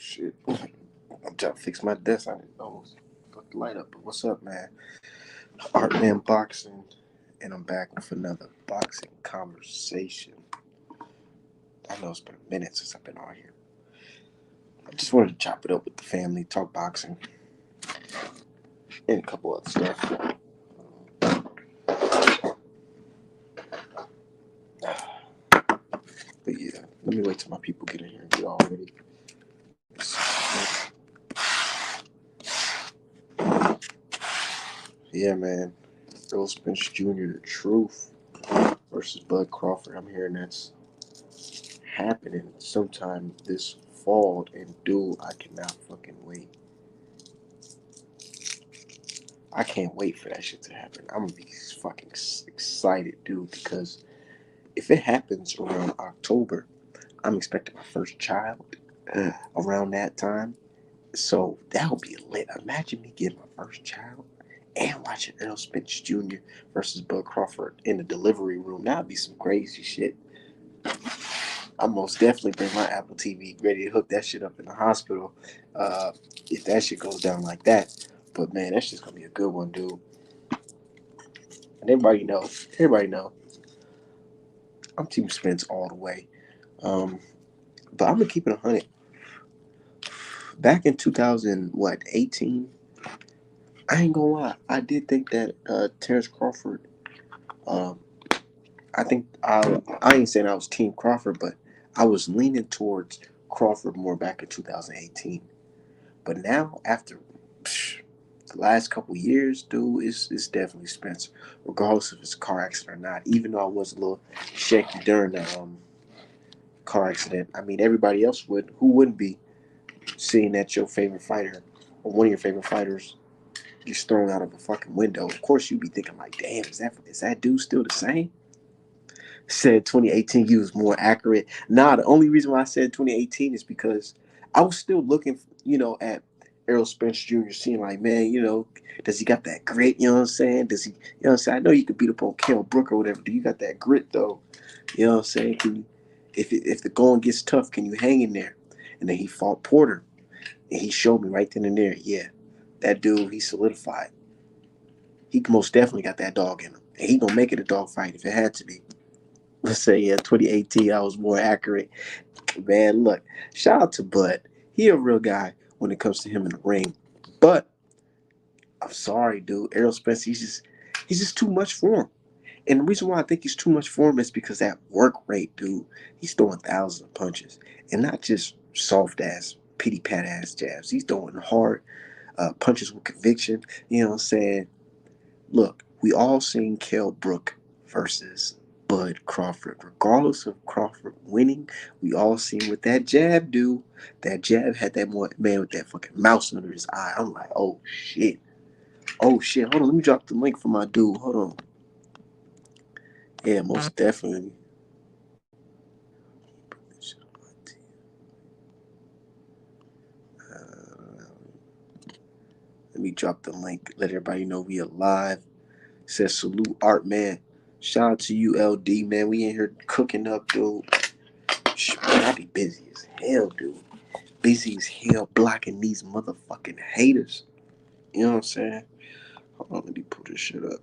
shit. I'm trying to fix my desk. I almost fucked the light up. But what's up, man? Art Man Boxing, and I'm back with another boxing conversation. I know it's been a minute since I've been on here. I just wanted to chop it up with the family, talk boxing, and a couple other stuff. But yeah, let me wait till my people get in here and get all ready. Yeah, man. Errol Spence Jr., the truth versus Bud Crawford. I'm hearing that's happening sometime this fall, and dude, I cannot fucking wait. I can't wait for that shit to happen. I'm gonna be fucking excited, dude, because if it happens around October, I'm expecting my first child around that time. So that would be lit. Imagine me getting my first child and watching Errol Spence Jr. versus Bud Crawford in the delivery room. That would be some crazy shit. I most definitely bring my Apple TV ready to hook that shit up in the hospital if that shit goes down like that. But man, that's just gonna be a good one, dude. And everybody know, I'm Team Spence all the way. But I'm gonna keep it 100. Back in 2018, I ain't gonna lie, I did think that Terrence Crawford. Um, I think I ain't saying I was Team Crawford, but I was leaning towards Crawford more back in 2018. But now, after the last couple years, dude, it's definitely Spence, regardless if it's a car accident or not. Even though I was a little shaky during the car accident, I mean, everybody else would. Who wouldn't be seeing that your favorite fighter or one of your favorite fighters gets thrown out of a fucking window? Of course, you'd be thinking like, "Damn, is that dude still the same?" Said 2018 he was more accurate. Nah, the only reason why I said 2018 is because I was still looking, at Errol Spence Jr., seeing like, man, does he got that grit? You know what I'm saying? Does he, what I'm saying? I know you could beat up on Kell Brook or whatever. Do you got that grit though? You know what I'm saying? Can you, if the going gets tough, can you hang in there? And then he fought Porter, and he showed me right then and there, yeah, that dude, he solidified. He most definitely got that dog in him, and he gonna make it a dog fight if it had to be. Let's say, yeah, 2018, I was more accurate. Man, look, shout out to Bud. He a real guy when it comes to him in the ring. But I'm sorry, dude. Errol Spence, he's just too much for him. And the reason why I think he's too much for him is because that work rate, dude. He's throwing thousands of punches, and not just soft ass, pity pat ass jabs. He's throwing hard punches with conviction. You know what I'm saying? Look, we all seen Kell Brook versus Bud Crawford. Regardless of Crawford winning, we all seen what that jab do. That jab had that man with that fucking mouse under his eye. I'm like, oh shit. Oh shit. Hold on, let me drop the link for my dude. Hold on. Yeah, most definitely. Let me drop the link. Let everybody know we alive. Says salute Art Man. Shout out to you, LD, man. We in here cooking up, dude. Man, I be busy as hell, dude. Busy as hell blocking these motherfucking haters. You know what I'm saying? Hold on, let me pull this shit up.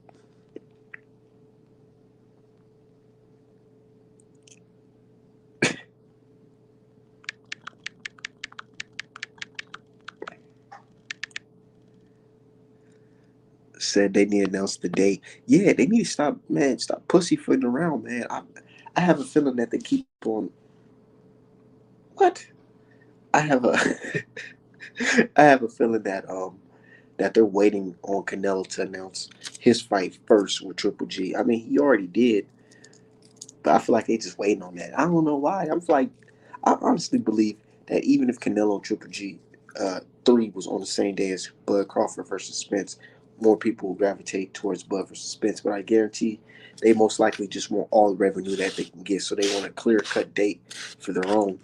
Said they need to announce the date. Yeah, they need to stop pussyfooting around, man. I have a feeling that they keep on. What? I have a I have a feeling that they're waiting on Canelo to announce his fight first with Triple G. I mean, he already did, but I feel like they just waiting on that. I don't know why. I honestly believe that even if Canelo and Triple G 3 was on the same day as Bud Crawford versus Spence, more people will gravitate towards Bud versus Spence. But I guarantee they most likely just want all the revenue that they can get, so they want a clear cut date for their own,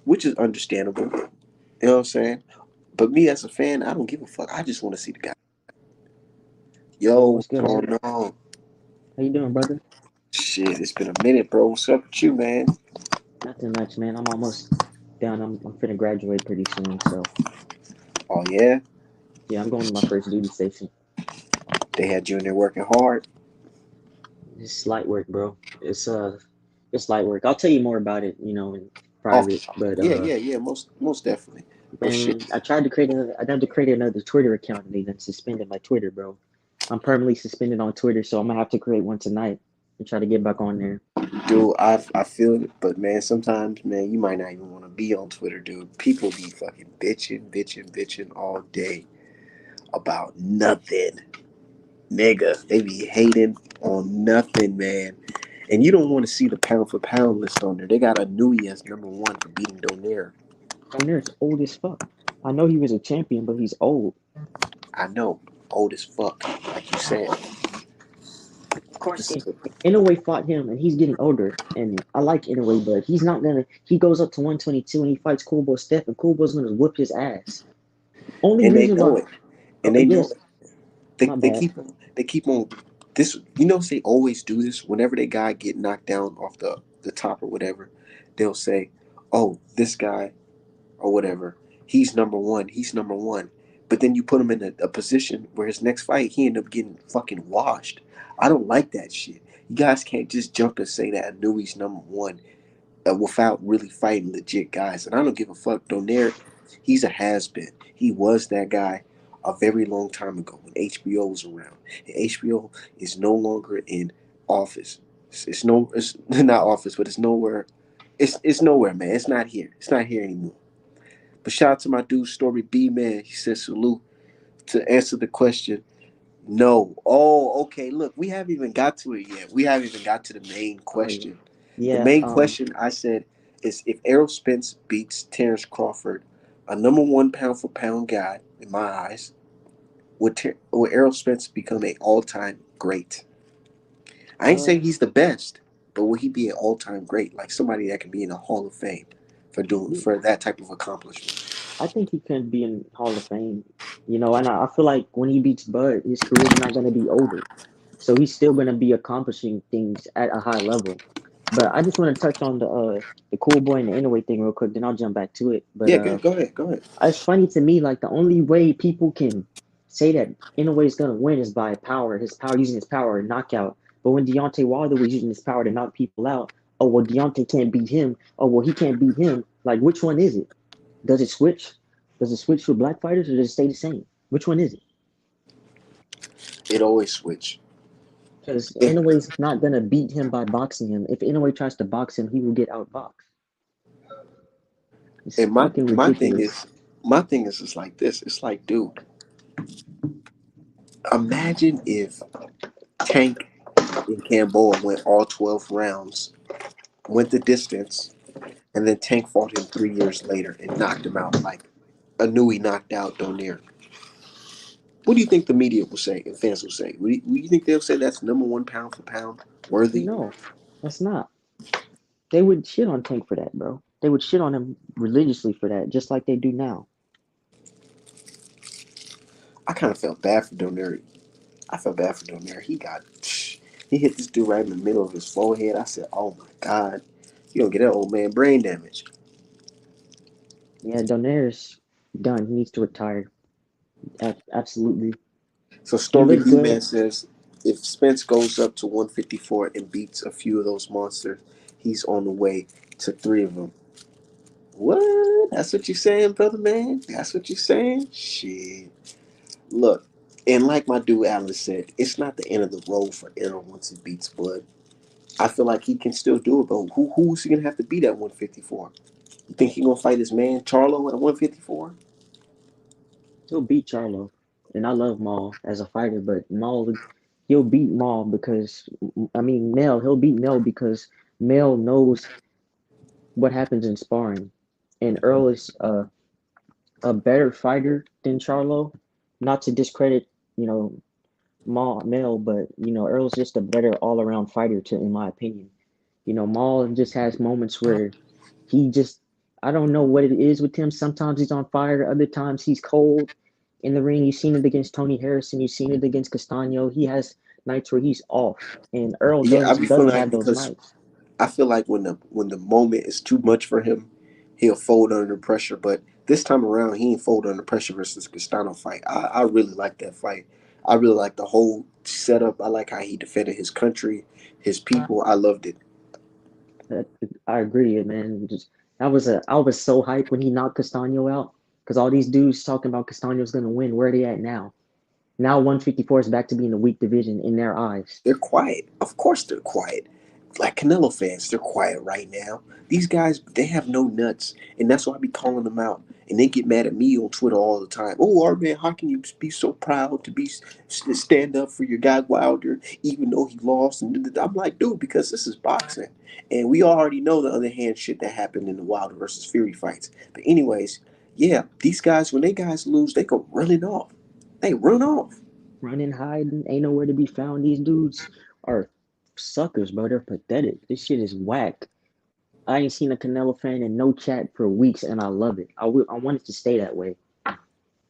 which is understandable. You know what I'm saying? But me as a fan, I don't give a fuck. I just want to see the guy. Yo, Yo, what's what's good, man? going on? How you doing, brother? Shit, it's been a minute, bro. What's up with you, man? Not too much, man. I'm almost. Down. I'm finna graduate pretty soon, so Oh yeah, yeah, I'm going to my first duty station. they had you in there working hard. It's light work, bro. It's light work. I'll tell you more about it, in Oh private. But yeah, yeah, yeah. Most definitely. But shit, man, I tried to create another Twitter account and they then suspended my Twitter, bro. I'm permanently suspended on Twitter, so I'm gonna have to create one tonight and try to get back on there. dude, I feel it. But man, sometimes man, you might not even want to be on Twitter, dude. People be fucking bitching all day about nothing, nigga. They be hating on nothing, man. And you don't want to see the pound for pound list on there. They got a Nui as number one for beating Donaire. O'Neill's old as fuck. I know he was a champion, but he's old. I know, old as fuck, like you said. Of course, This is Inoue fought him, and he's getting older. And I like Inoue, but he's not gonna. He goes up to 122 and he fights Kubo Steph, and Kubo's gonna whoop his ass. Only and they reason know why, it, and they know yes, it. They, my they bad. keep on they keep on this. You know, they always do this whenever they guy get knocked down off the top or whatever. They'll say, "Oh, this guy or whatever, he's number one. He's number one." But then you put him in a position where his next fight he end up getting fucking washed. I don't like that shit. You guys can't just jump and say that Anui's number one without really fighting legit guys. And I don't give a fuck. Donaire, he's a has been. He was that guy a very long time ago when HBO was around. And HBO is no longer in office. It's not office, but it's nowhere. It's nowhere, man. It's not here. It's not here anymore. But shout out to my dude, Story B man. He says salute to answer the question. No. Oh, okay. Look, we haven't even got to it yet. We haven't even got to the main Oh yeah, question. The yeah. main question I said is if Errol Spence beats Terrence Crawford, a number one pound for pound guy in my eyes, would Errol Spence become an all time great? I ain't saying Uh, he's the best, but will he be an all time great, like somebody that can be in the Hall of Fame for that type of accomplishment? I think he could be in Hall of Fame. And I feel like when he beats Bud, his career's not gonna be over. So he's still gonna be accomplishing things at a high level. But I just want to touch on the cool boy and the Inoue thing real quick, then I'll jump back to it. But Yeah, go ahead, go ahead. it's funny to me, like the only way people can say that Inoue is gonna win is by using his power and knockout. But when Deontay Wilder was using his power to knock people out, oh well, Deontay can't beat him. Oh well, he can't beat him. Like which one is it? Does it switch? Does it switch for black fighters or does it stay the same? Which one is it? It always switch. Because It, Inoue's not gonna beat him by boxing him. If Inoue tries to box him, he will get outboxed. It's and my fucking my thing ridiculous. is my thing is it's like this. It's like, dude, imagine if Tank and Gamboa went all 12 rounds, went the distance, and then Tank fought him 3 years later and knocked him out like Anui knocked out Donaire. What do you think the media will say and fans will say? Would you think they'll say that's number one pound for pound worthy? No, that's not. They would shit on Tank for that, bro. They would shit on him religiously for that, just like they do now. I kind of felt bad for Donaire. I felt bad for Donaire. He hit this dude right in the middle of his forehead. I said, "Oh my God, you don't get that old man brain damage." Yeah, Donaire's done. He needs to retire. Absolutely. So He Stormy looked B Man good. says if Spence goes up to 154 and beats a few of those monsters, he's on the way to three of them. What? That's what you saying, brother man? That's what you saying? Shit. Look, and like my dude Alan said, it's not the end of the road for Errol once he beats Bud. I feel like he can still do it, but who's he gonna have to beat at 154? You think he gonna fight his man Charlo at 154? He'll beat Charlo. And I love Maul as a fighter, but he'll beat Maul because, I mean, he'll beat Mel because Mel knows what happens in sparring. And Earl is a better fighter than Charlo. Not to discredit, you know, Mel, but, Earl's just a better all around fighter, in my opinion. Maul just has moments where he just, I don't know what it is with him. Sometimes he's on fire, other times he's cold in the ring. You've seen it against Tony Harrison, you've seen it against Castano. He has nights where he's off, and Earl Yeah, I be feeling doesn't like have those because nights. I feel like when the moment is too much for him, He'll fold under pressure, but this time around, he ain't fold under pressure versus Castano fight. I really like that fight. I really like the whole setup. I like how he defended his country, his people. I loved it. That, I agree, man. Just I was so hyped when he knocked Castano out because all these dudes talking about Castano's gonna win. Where are they at now? Now 154 is back to being the weak division in their eyes. They're quiet. Of course they're quiet. Like Canelo fans, they're quiet right now. These guys, they have no nuts, and that's why I be calling them out. And they get mad at me on Twitter all the time. Oh, our man, how can you be so proud to be stand up for your guy Wilder, even though he lost? And I'm like, dude, because this is boxing, and we already know the other hand shit that happened in the Wilder versus Fury fights. But anyways, yeah, these guys, when they guys lose, they go running off. They run off. Running, hiding, ain't nowhere to be found. These dudes are suckers, bro. They're pathetic. This shit is whack. I ain't seen a Canelo fan in no chat for weeks, and I love it. I want it to stay that way.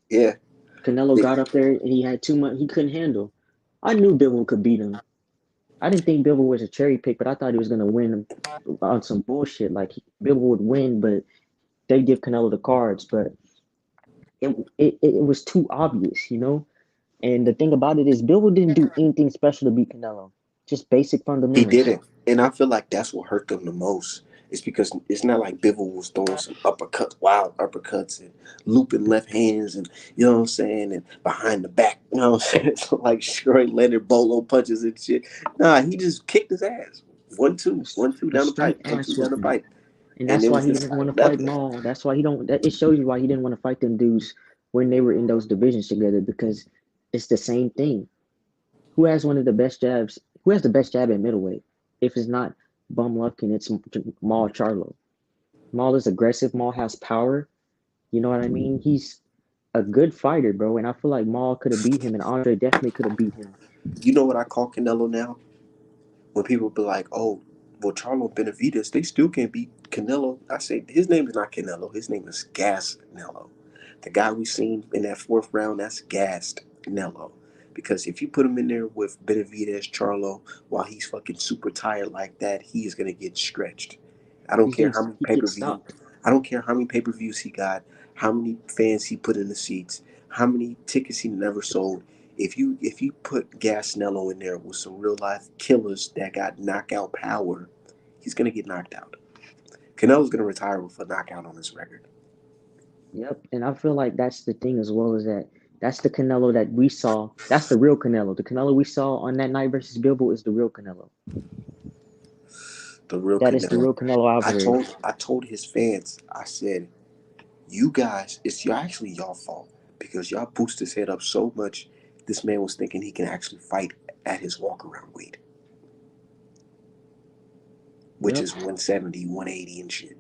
Yeah. Canelo got up there and he had too much. He couldn't handle. I knew Bivol could beat him. I didn't think Bivol was a cherry pick, but I thought he was gonna win on some bullshit. Like Bivol would win, but they give Canelo the cards. But it was too obvious, you know. And the thing about it is, Bivol didn't do anything special to beat Canelo. Just basic He fundamentals. didn't, and I feel like that's what hurt them the most. It's because it's not like Bivol was throwing some uppercuts, wild uppercuts, and looping left hands, and you know what I'm saying, and behind the back, you know what I'm saying, so like straight Leonard Bolo punches and shit. Nah, he just kicked his ass. 1-2, 1-2 A down the straight pipe, 1-2 ass down the whooping. pipe, And and that's it why was he just didn't want like to fight nothing. Maul. That's why he don't. That, it shows you why he didn't want to fight them dudes when they were in those divisions together because it's the same thing. Who has one of the best jabs? Who has the best jab at middleweight? If it's not Bum Lumpkin, it's Maul Charlo. Maul is aggressive. Maul has power. You know what I mean? He's a good fighter, bro. And I feel like Maul could have beat him, and Andre definitely could have beat him. You know what I call Canelo now? When people be like, "Oh, well, Charlo Benavides, they still can't beat Canelo." I say his name is not Canelo. His name is Gas Canelo. The guy we seen in that fourth round, that's gassed Canelo. Because if you put him in there with Benavides, Charlo, while he's fucking super tired like that, he is gonna get stretched. I don't care how many He pay per gets view. stopped. I don't care how many pay per views he got, how many fans he put in the seats, how many tickets he never sold. If you put Gasnello in there with some real life killers that got knockout power, he's gonna get knocked out. Canelo's gonna retire with a knockout on his record. Yep. And I feel like that's the thing as well as that that's the Canelo that we saw. That's the real Canelo. The Canelo we saw on that night versus Bilbo is the real Canelo. The real That is the Canelo. real Canelo I Alvarez. told I told his fans, I said, you guys, it's actually y'all fault because y'all boosted his head up so much. This man was thinking he can actually fight at his walk around weight, which Yep. is 170, 180 and shit.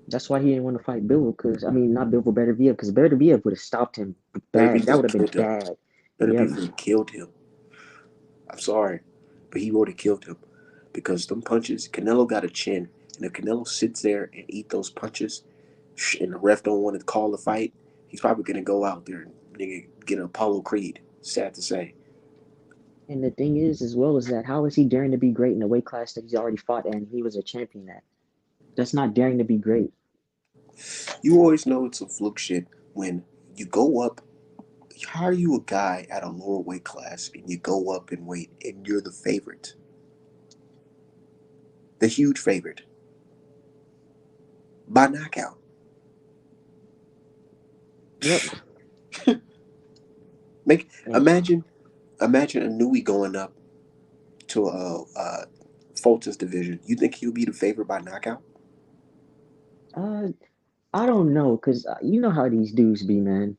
That's why he didn't want to fight Bilbo because I mean not Bilbo Beterbiev because Beterbiev would have stopped him Better bad. be That would have been killed him. bad. Better be Yep. killed him. I'm sorry, but he would have killed him because them punches. Canelo got a chin, and if Canelo sits there and eat those punches, and the ref don't want to call the fight, he's probably gonna go out there and nigga get an Apollo Creed. Sad to say. And the thing is, as well as that, how is he daring to be great in a weight class that he's already fought and he was a champion at? That's not daring to be great. You always know it's a fluke shit when you go up. How are you a guy at a lower weight class and you go up in weight and you're the favorite, the huge favorite by knockout? Yep. Make And imagine a Nui going up to Fulton's division. You think he'll be the favorite by knockout? uh, I don't know, cause you know how these dudes be, man.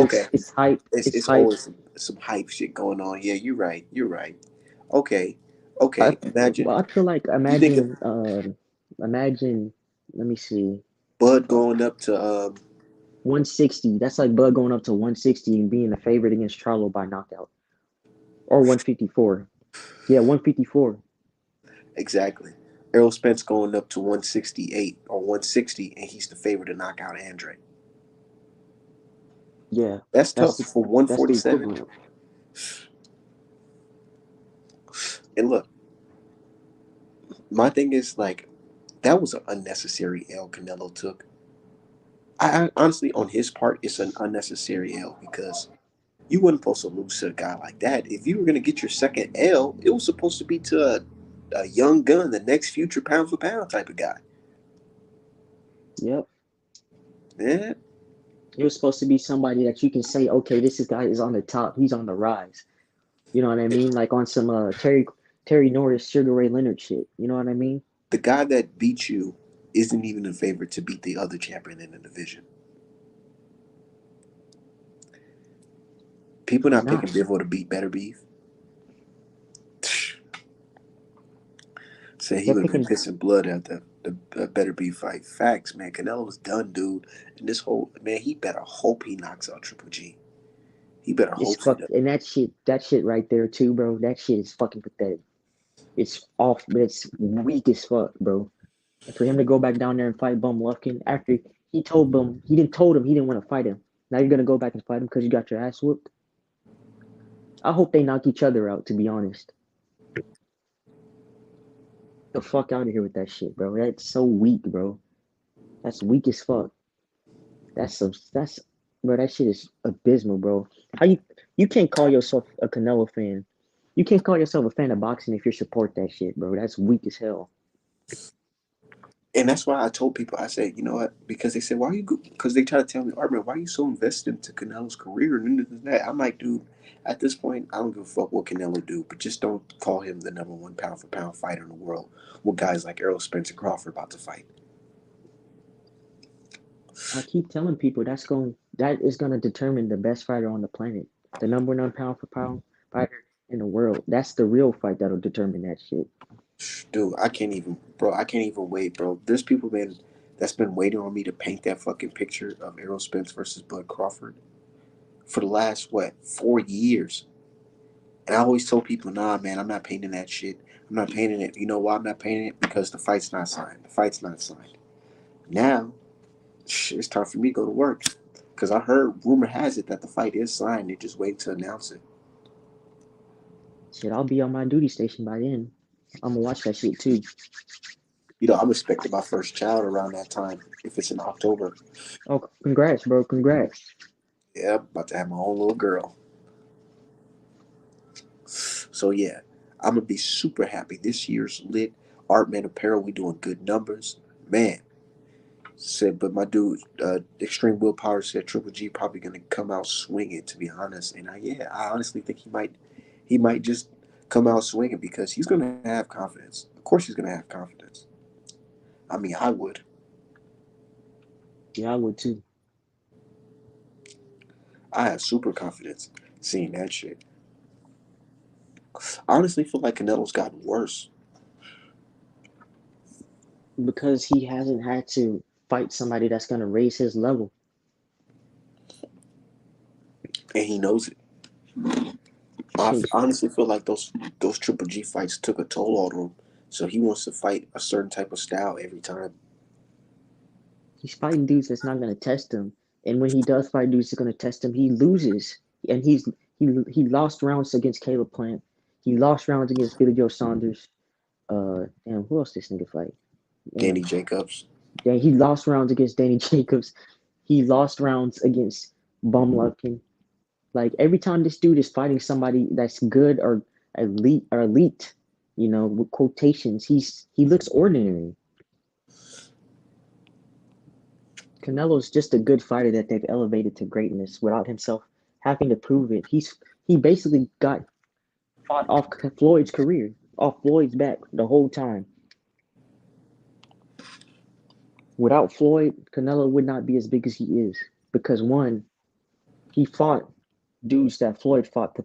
Okay, It's hype. It's it's hype. always some hype shit going on. Yeah, you're right. You're right. Okay, I okay. Imagine well, I feel like you think of imagine. Let me see. Bud Uh, going up to 160. That's like Bud going up to 160 and being the favorite against Charlo by knockout, or 154. Yeah, 154. exactly Errol Spence going up to 168 or 160, and he's the favorite to knock out Andre. Yeah, That's tough that's for that's the 147. equivalent. And look, my thing is like That was an unnecessary L Canelo took. I honestly, on his part, it's an unnecessary L because you weren't supposed to lose to a guy like that. If you were gonna get your second L, it was supposed to be to a young gun, the next future pound for pound type of guy. Yep. Yeah, It was supposed to be somebody that you can say, okay, this is guy is on the top. He's on the rise. You know what I mean? Like on some Terry Norris, Sugar Ray Leonard shit. You know what I mean? the guy that beat you isn't even a favorite to beat the other champion in the division. People He's not picking not. Bivol to beat Better Beef. Said he They're would have been picking. pissing blood at the Better Beef fight. Facts, man. Canelo's done, dude. And this whole man, he better hope he knocks out Triple G. He better It's hope he fuck does. and that shit right there too, bro. That shit is fucking pathetic. It's off, but it's weak as fuck, bro. And for him to go back down there and fight Bum Lufkin after he didn't want to fight him. Now you're gonna go back and fight him because you got your ass whooped. I hope they knock each other out. To be honest, the fuck out of here with that shit, bro. That's so weak, bro. That's weak as fuck. That's bro. That shit is abysmal, bro. How you can't call yourself a Canelo fan? You can't call yourself a fan of boxing if you support that shit, bro. That's weak as hell. And that's why I told people, I said, you know what? Because they said, why are you? Because they try to tell me, Armin, why are you so invested into Canelo's career and that? I'm like, dude, at this point, I don't give a fuck what Canelo do, but just don't call him the number one pound for pound fighter in the world. With guys like Errol Spence and Crawford about to fight. I keep telling people that is gonna determine the best fighter on the planet, the number one pound for pound fighter in the world. That's the real fight that'll determine that shit. Dude, I can't even, bro. I can't even wait, bro. There's people been that's been waiting on me to paint that fucking picture of Errol Spence versus Bud Crawford for the last what 4 years. And I always told people, nah, man, I'm not painting that shit. I'm not painting it. You know why I'm not painting it? Because the fight's not signed. The fight's not signed. Now, it's time for me to go to work. Because I heard, rumor has it that the fight is signed. They're just waiting to announce it. Shit, I'll be on my duty station by then. I'm gonna watch that shit too. You know, I'm expecting my first child around that time if it's in October. Oh, congrats, bro. Congrats. Yeah, I'm about to have my own little girl. So, yeah, I'm going to be super happy. This year's lit. Artman Apparel, we doing good numbers. Man, said, but my dude, Extreme Willpower said Triple G probably gonna come out swinging. To be honest, and yeah, I honestly think he might just come out swinging because he's gonna have confidence. Of course, he's gonna have confidence. I mean, I would. Yeah, I would too. I have super confidence seeing that shit. I honestly feel like Canelo's gotten worse, Because he hasn't had to fight somebody that's gonna raise his level. and he knows it. Shit, Honestly feel like those Triple G fights took a toll on him. So he wants to fight a certain type of style every time. he's fighting dudes that's not gonna test him. And when he does fight dudes that's gonna test him, he loses. And he lost rounds against Caleb Plant. He lost rounds against Billy Joe Saunders. Damn, who else this nigga fight? Danny Damn, Jacobs. damn, he lost rounds against Danny Jacobs. He lost rounds against Bum Larkin. Like every time this dude is fighting somebody that's good or elite, with quotations, he looks ordinary. Canelo's just a good fighter that they've elevated to greatness without himself having to prove it. He basically got fought off Floyd's career, off Floyd's back the whole time. Without Floyd, Canelo would not be as big as he is because one, he fought dudes that Floyd fought.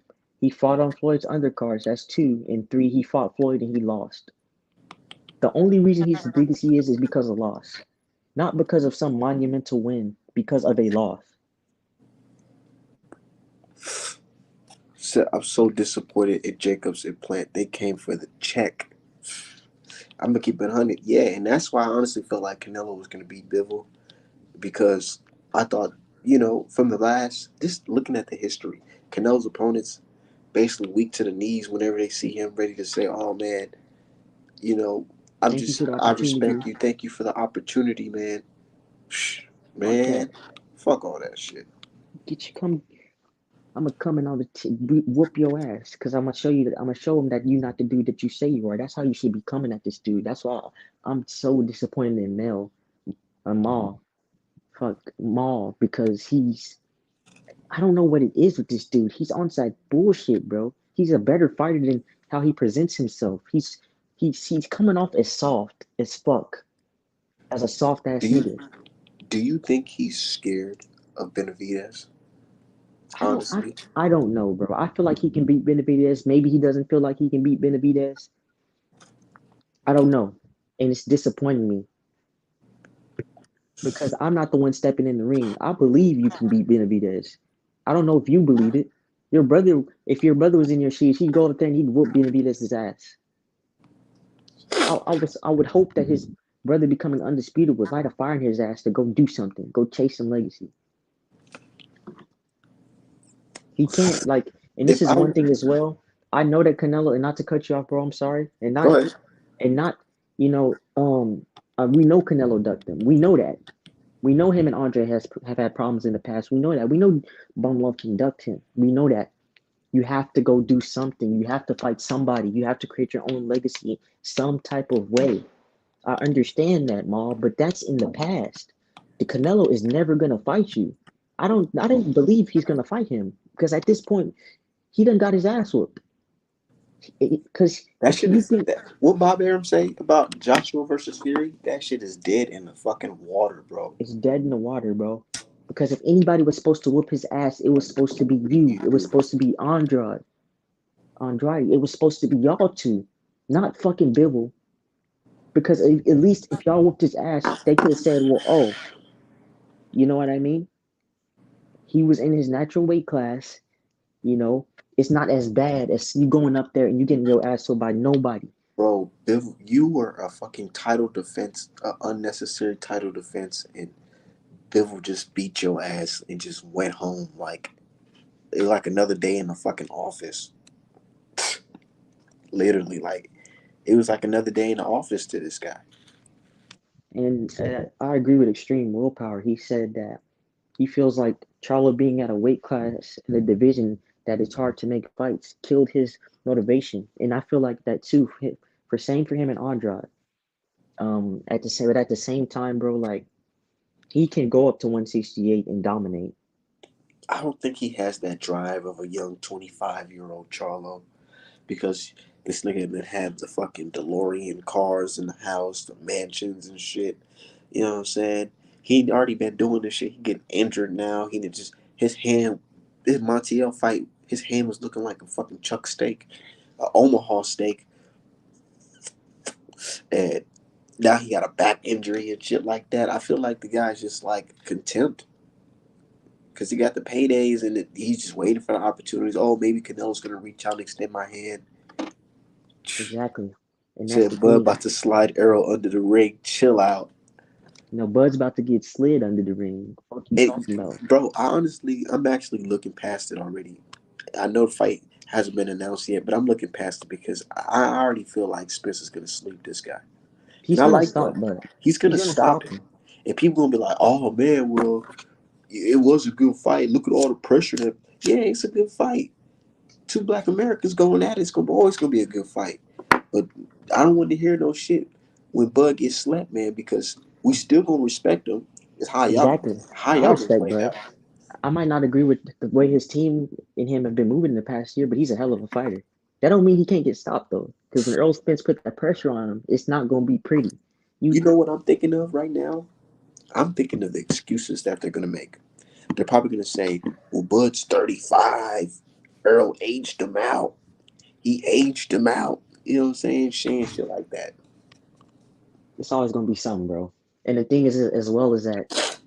He fought on Floyd's undercards. That's two, and three, he fought Floyd and he lost. The only reason he's as big as he is because of loss, not because of some monumental win, because of a loss. So I'm so disappointed in Jacobs and Plant. They came for the check. I'm gonna keep it 100. Yeah, and that's why I honestly felt like Canelo was gonna beat Bivol because I thought, from the last, just looking at the history, Canelo's opponents basically weak to the knees whenever they see him ready to say, "Oh man, you know." Thank you for the I respect opportunity. you. Thank you for the opportunity, man. Fuck that. Man, fuck all that shit. Get you come. I'm gonna come and whoop your ass because I'm gonna show you that I'm gonna show him that you're not the dude that you say you are. That's how you should be coming at this dude. That's why I'm so disappointed in Mel Maul. Fuck Maul because I don't know what it is with this dude. He's on side bullshit, bro. He's a better fighter than how he presents himself. He's coming off as soft as fuck, as a soft Do ass you nigga. do you think he's scared of Benavidez? I don't I Honestly, I don't know, bro. I feel like he can beat Benavidez. Maybe he doesn't feel like he can beat Benavidez. I don't know. And it's disappointing me because I'm not the one stepping in the ring. I believe you can beat Benavidez. I don't know if you believe it. Your brother, if your brother was in your shoes, he'd go up there and he'd whoop Benavidez's ass. I would hope that his brother becoming undisputed would light a fire in his ass to go do something, go chase some legacy. He can't like, and this if is I one thing as well. I know that Canelo, and not to cut you off, bro. I'm sorry, go ahead, and not, you know, we know Canelo ducked him. We know that. We know him and Andre have had problems in the past. We know that. We know Bum Love can duck him. We know that. You have to go do something. You have to fight somebody. You have to create your own legacy some type of way. I understand that, Maul, but that's in the past. The Canelo is never gonna fight you. I don't believe he's gonna fight him because at this point he done got his ass whooped. Because that if shit you is think that. What Bob Arum say about Joshua versus Fury? That shit is dead in the fucking water, bro. it's dead in the water, bro. Because if anybody was supposed to whoop his ass, it was supposed to be you. It was You, supposed to be Andrade. It was supposed to be y'all two, not fucking Bibble. Because at least if y'all whooped his ass, they could have said, well, oh, you know what I mean? He was in his natural weight class. You know, it's not as bad as you going up there and you getting your ass whooped by nobody. bro. You were a fucking title defense, a unnecessary title defense, and Bivol just beat your ass and just went home like another day in the fucking office. Literally, like it was like another day in the office to this guy. And I agree with Extreme Willpower. He said that he feels like Charlo being at a weight class in a division that it's hard to make fights killed his motivation. And I feel like that too for same for him and Andrade. At the same time, bro, like he can go up to 168 and dominate. I don't think he has that drive of a young 25-year-old Charlo because this nigga been had the fucking DeLorean cars in the house, the mansions and shit. You know what I'm saying? He already been doing this shit. He getting injured now. He did just his hand, this Montiel fight. His hand was looking like a fucking chuck steak, a Omaha steak, and now he got a back injury and shit like that. I feel like the guy's just like contempt because he got the paydays and he's just waiting for the opportunities. Oh, maybe Canelo's gonna reach out and extend my hand. Exactly. And that's the Said Bud thing. about to slide Errol under the ring. Chill out. You know, Bud's about to get slid under the ring. What you And talking about? bro, I'm actually looking past it already. I know the fight hasn't been announced yet, but I'm looking past it because I already feel like Spencer's gonna sleep this guy, and He's I gonna like stop Bud. Bud. He's gonna He's gonna stop stop him, him. and people gonna be like, "Oh man, well, it was a good fight. Look at all the pressure that." Yeah, it's a good fight. Two black Americans going at it. It's gonna always gonna be a good fight. But I don't want to hear no shit when Bud gets slapped, man, because we still gonna respect him. It's Exactly. how I y'all gonna respect play Bud. now. I might not agree with the way his team and him have been moving in the past year, but he's a hell of a fighter. That don't mean he can't get stopped though. Because when Earl Spence put that pressure on him, it's not gonna be pretty. You You know what I'm thinking of right now? I'm thinking of the excuses that they're gonna make. They're probably gonna say, "Well, Bud's 35. Earl aged him out. He aged him out." You know what I'm saying? Saying shit like that. it's always gonna be something, bro. And the thing is as well as that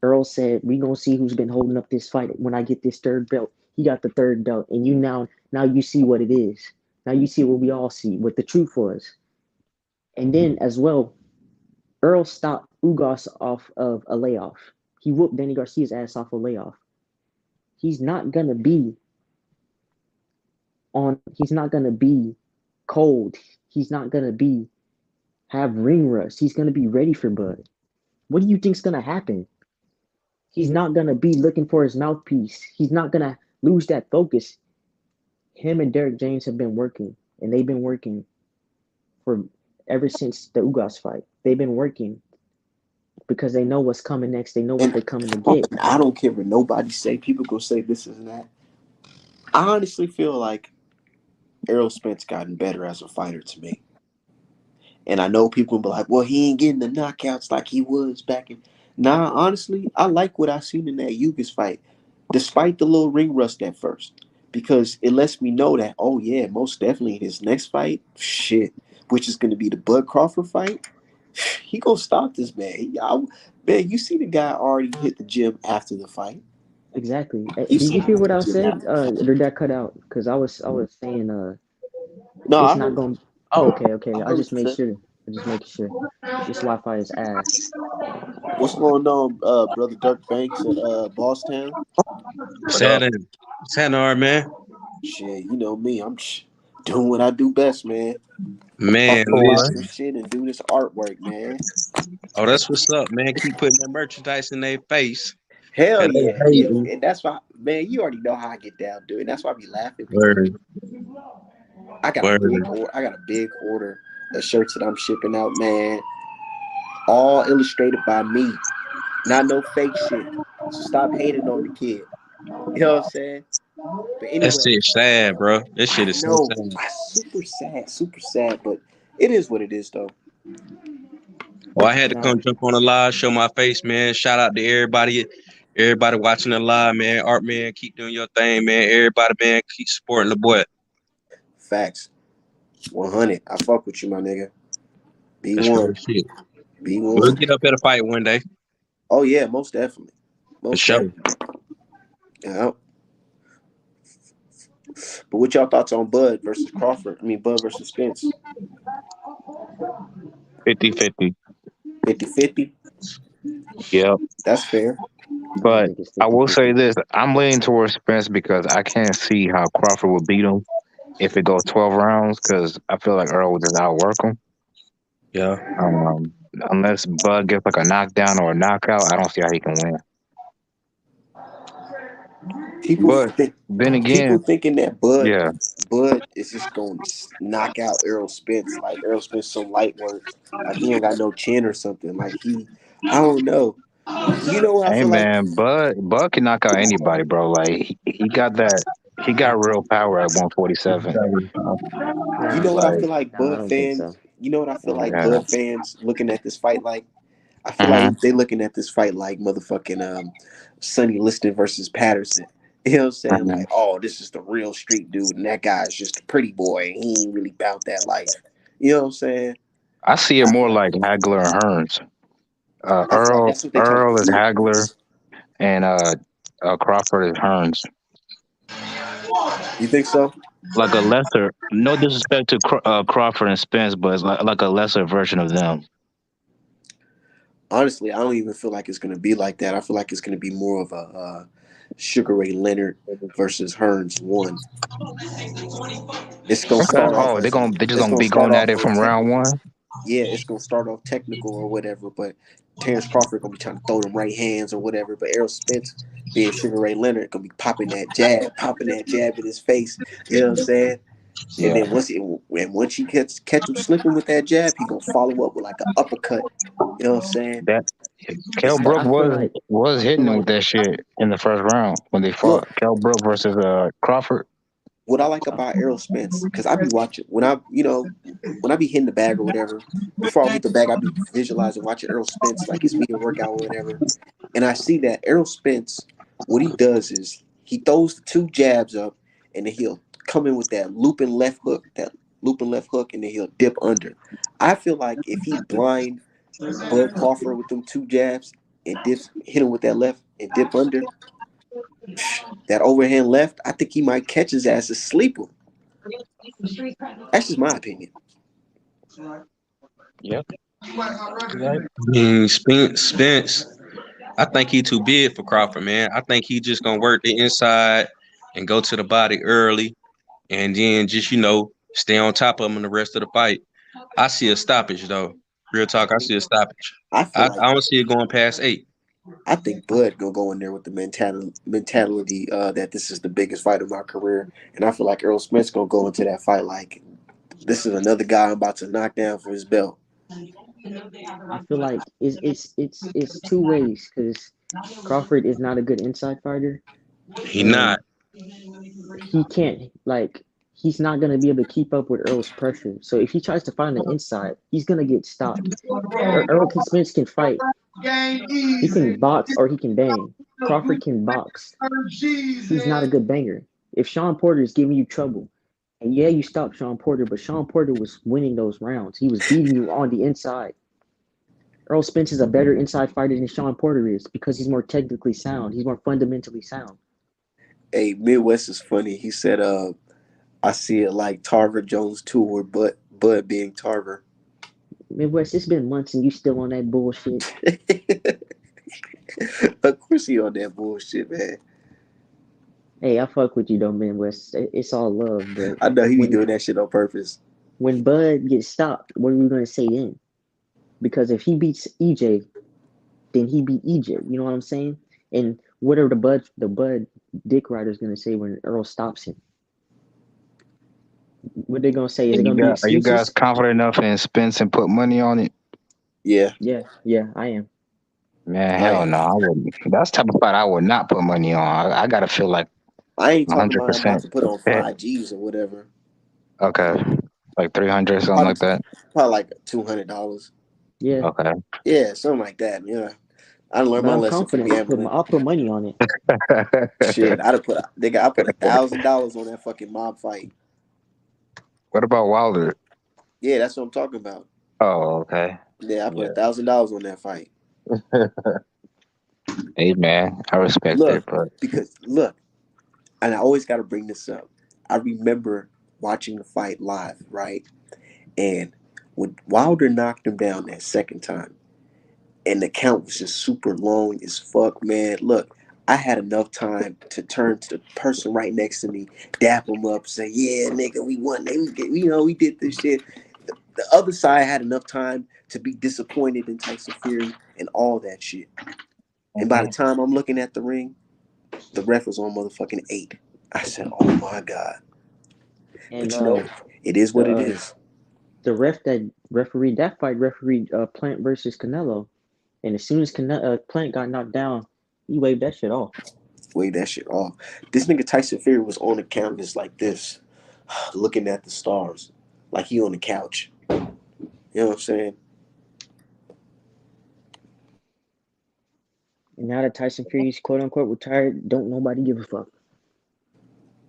Earl said, we gonna see who's been holding up this fight when I get this third belt. He got the third belt. And you now you see what it is. Now you see what we all see, what the truth was. And then as well, Earl stopped Ugas off of a layoff. He whooped Danny Garcia's ass off a layoff. He's not gonna be he's not gonna be cold. He's not gonna be have ring rust. He's gonna be ready for Bud. What do you think's gonna happen? He's not gonna be looking for his mouthpiece. He's not gonna lose that focus. Him and Derek James have been working, and they've been working for ever since the Ugas fight. They've been working because they know what's coming next. They know what And they're coming to get. I don't care what nobody say. People go say this is that. I honestly feel like Errol Spence gotten better as a fighter to me. And I know people will be like, well, he ain't getting the knockouts like he was back in. Nah, honestly, I like what I seen in that Yugas fight, despite the little ring rust at first, because it lets me know that, oh, yeah, most definitely his next fight, shit, which is going to be the Bud Crawford fight, he going to stop this man. Man, you see the guy already hit the gym after the fight. Exactly. You Did see you him hear hit what the I gym said? after the fight. Did that cut out? Because I was saying No, it's I not heard, going. Oh, okay. I I heard what just you made said. sure. I just making sure. This Wi-Fi is ass. What's going on, brother Dirk Banks at Boston? What's What up? happening? What's happening, our man? Shit, you know me. I'm doing what I do best, man. Man, Hustle, listen. hustle, shit, and do this artwork, man. Oh, that's what's up, man. Keep putting that merchandise in their face. Hell Cause yeah, they hating. and that's why, man. You already know how I get down, dude. And that's why I be laughing because Word, word. I got a big order of shirts that I'm shipping out, man. All illustrated by me, not no fake shit. So stop hating on the kid. You know what I'm saying? But That anyway, shit sad, bro. This I shit is so know, sad. I super sad, but it is what it is, though. Well, I had to Nah, come jump on the live, show my face, man. Shout out to everybody watching the live, man. Art man, keep doing your thing, man. Everybody, man, keep supporting the boy. Facts, 100. I fuck with you, my nigga. B That's real one, shit. B We'll one. get up at a fight one day, Oh yeah, most definitely, for most sure. definitely. Yeah. But what y'all thoughts on Bud versus Crawford? I mean, Bud versus Spence. 50-50. 50-50. Yep. That's fair. I don't But think it's I will say 50-50. this. I'm leaning towards Spence because I can't see how Crawford would beat him if it goes 12 rounds because I feel like Earl would just outwork him. Yeah. Um, unless Bud gets like a knockdown or a knockout, I don't see how he can win. People But think then people again, thinking that Bud yeah. Bud is just going to knock out Errol Spence. Like Errol Spence, some light work. Like he ain't got no chin or something. Like I don't know. You know what I Hey feel like? man, Bud can knock out anybody, bro. Like he got that. He got real power at 147. You Nah, know what I Like, feel like nah, I Bud don't think fans. so. You know what I I feel don't like think yeah. Bud so. fans looking at this fight like. I feel hmm like they looking at this fight like motherfucking Sonny Liston versus Patterson. You know what I'm saying? hmm Like, oh, this is the real street dude, and that guy's just a pretty boy. And he ain't really about that life. You know what I'm saying? I see it I, more like Hagler and Hearns. I feel like that's what they trying to Earl is do. Hagler, and Crawford is Hearns. You think so? Like a lesser, no disrespect to Crawford and Spence, but it's like a lesser version of them. Honestly, I don't even feel like it's gonna be like that. I feel like it's gonna be more of a Sugar Ray Leonard versus Hearns one. It's gonna Okay. start off Oh, as a. they just It's gonna gonna be start going at off it real from round technical. one. Yeah, it's gonna start off technical or whatever, but Terrence Crawford gonna be trying to throw them right hands or whatever. But Errol Spence, being Sugar Ray Leonard, gonna be popping that jab in his face. You know what I'm saying? And Yeah. then once he catch him slipping with that jab, he gonna follow up with like an uppercut. You know what I'm saying? That Kell It's But like Brook I feel like was I feel hitting him with like that shit in the first round when they look, fought. Kell Brook versus Crawford. what I like I, about Errol Spence, because I be watching when I be hitting the bag or whatever, before I hit the bag, I be visualizing watching Errol Spence, like his media workout or whatever. And I see that Errol Spence, what he does is he throws the two jabs up and then he'll come in with that looping left hook, and then he'll dip under. I feel like if he blind Bud Crawford with them two jabs and hit him with that left and dip under, that overhand left, I think he might catch his ass asleep. That's just my opinion. Yep. I mean, Spence. I think he too big for Crawford, man. I think he just gonna work the inside and go to the body early, and then just stay on top of him in the rest of the fight. I see a stoppage though. Real talk, I see a stoppage. I feel like I don't see it going past 8. I think Bud gonna go in there with the mentality that this is the biggest fight of my career, and I feel like Earl Smith's gonna go into that fight like this is another guy I'm about to knock down for his belt. I feel like it's two ways because Crawford is not a good inside fighter, He not. and he can't like he's not gonna be able to keep up with Earl's pressure. So if he tries to find the inside, he's gonna get stopped. Smith can fight. He can box or he can bang. Crawford can box. He's not a good banger. If Sean Porter is giving you trouble, and yeah, you stopped Sean Porter, but Sean Porter was winning those rounds. He was beating you on the inside. Earl Spence is a better inside fighter than Sean Porter is because he's more technically sound. He's more fundamentally sound. Hey, Midwest is funny. He said, I see it like Tarver Jones too, or Bud being Tarver. Midwest, it's been months and you still on that bullshit. Of course he on that bullshit, man. Hey, I fuck with you though, Midwest. It's all love, but I know he be when doing that shit on purpose. when Bud gets stopped, what are we gonna say then? Because if he beats EJ, then he beat EJ. You know what I'm saying? And what are the Bud Dick Rider's gonna say when Earl stops him? What they gonna say? Is it gonna be Are you guys excuses? confident enough in Spence and put money on it? Yeah, Yeah, yeah, I am. Man, I hell am. no, I wouldn't. That's the type of fight I would not put money on. I gotta feel like I ain't talking hundred about I'm about percent to put on bet. 5 G's or whatever. Okay, like 300, something Probably, like that. probably like $200. Yeah, Okay. Yeah, something like that. Yeah, I learned but my I'm lesson from confident. gambling. I'll put money on it. Shit, I put $1,000 on that fucking mob fight. What about Wilder? Yeah, that's what I'm talking about. Oh, okay. Yeah, I put Yeah. $1,000 on that fight. Hey man, I respect Look, it, but because look, and I always got to bring this up. I remember watching the fight live, right? And when Wilder knocked him down that second time, and the count was just super long as fuck, man. Look, I had enough time to turn to the person right next to me, dap him up, say, "Yeah, nigga, we won. We did this shit." The other side had enough time to be disappointed in Tyson Fury and all that shit. And by the Mhm. time I'm looking at the ring, the ref was on motherfucking 8. I said, "Oh my god!" And But it is the what it is. the ref that refereed that fight refereed Plant versus Canelo, and as soon as Plant got knocked down, he waved that shit off. Wave that shit off. This nigga Tyson Fury was on the canvas like this, looking at the stars, like he on the couch. You know what I'm saying? And now that Tyson Fury's quote unquote retired, don't nobody give a fuck.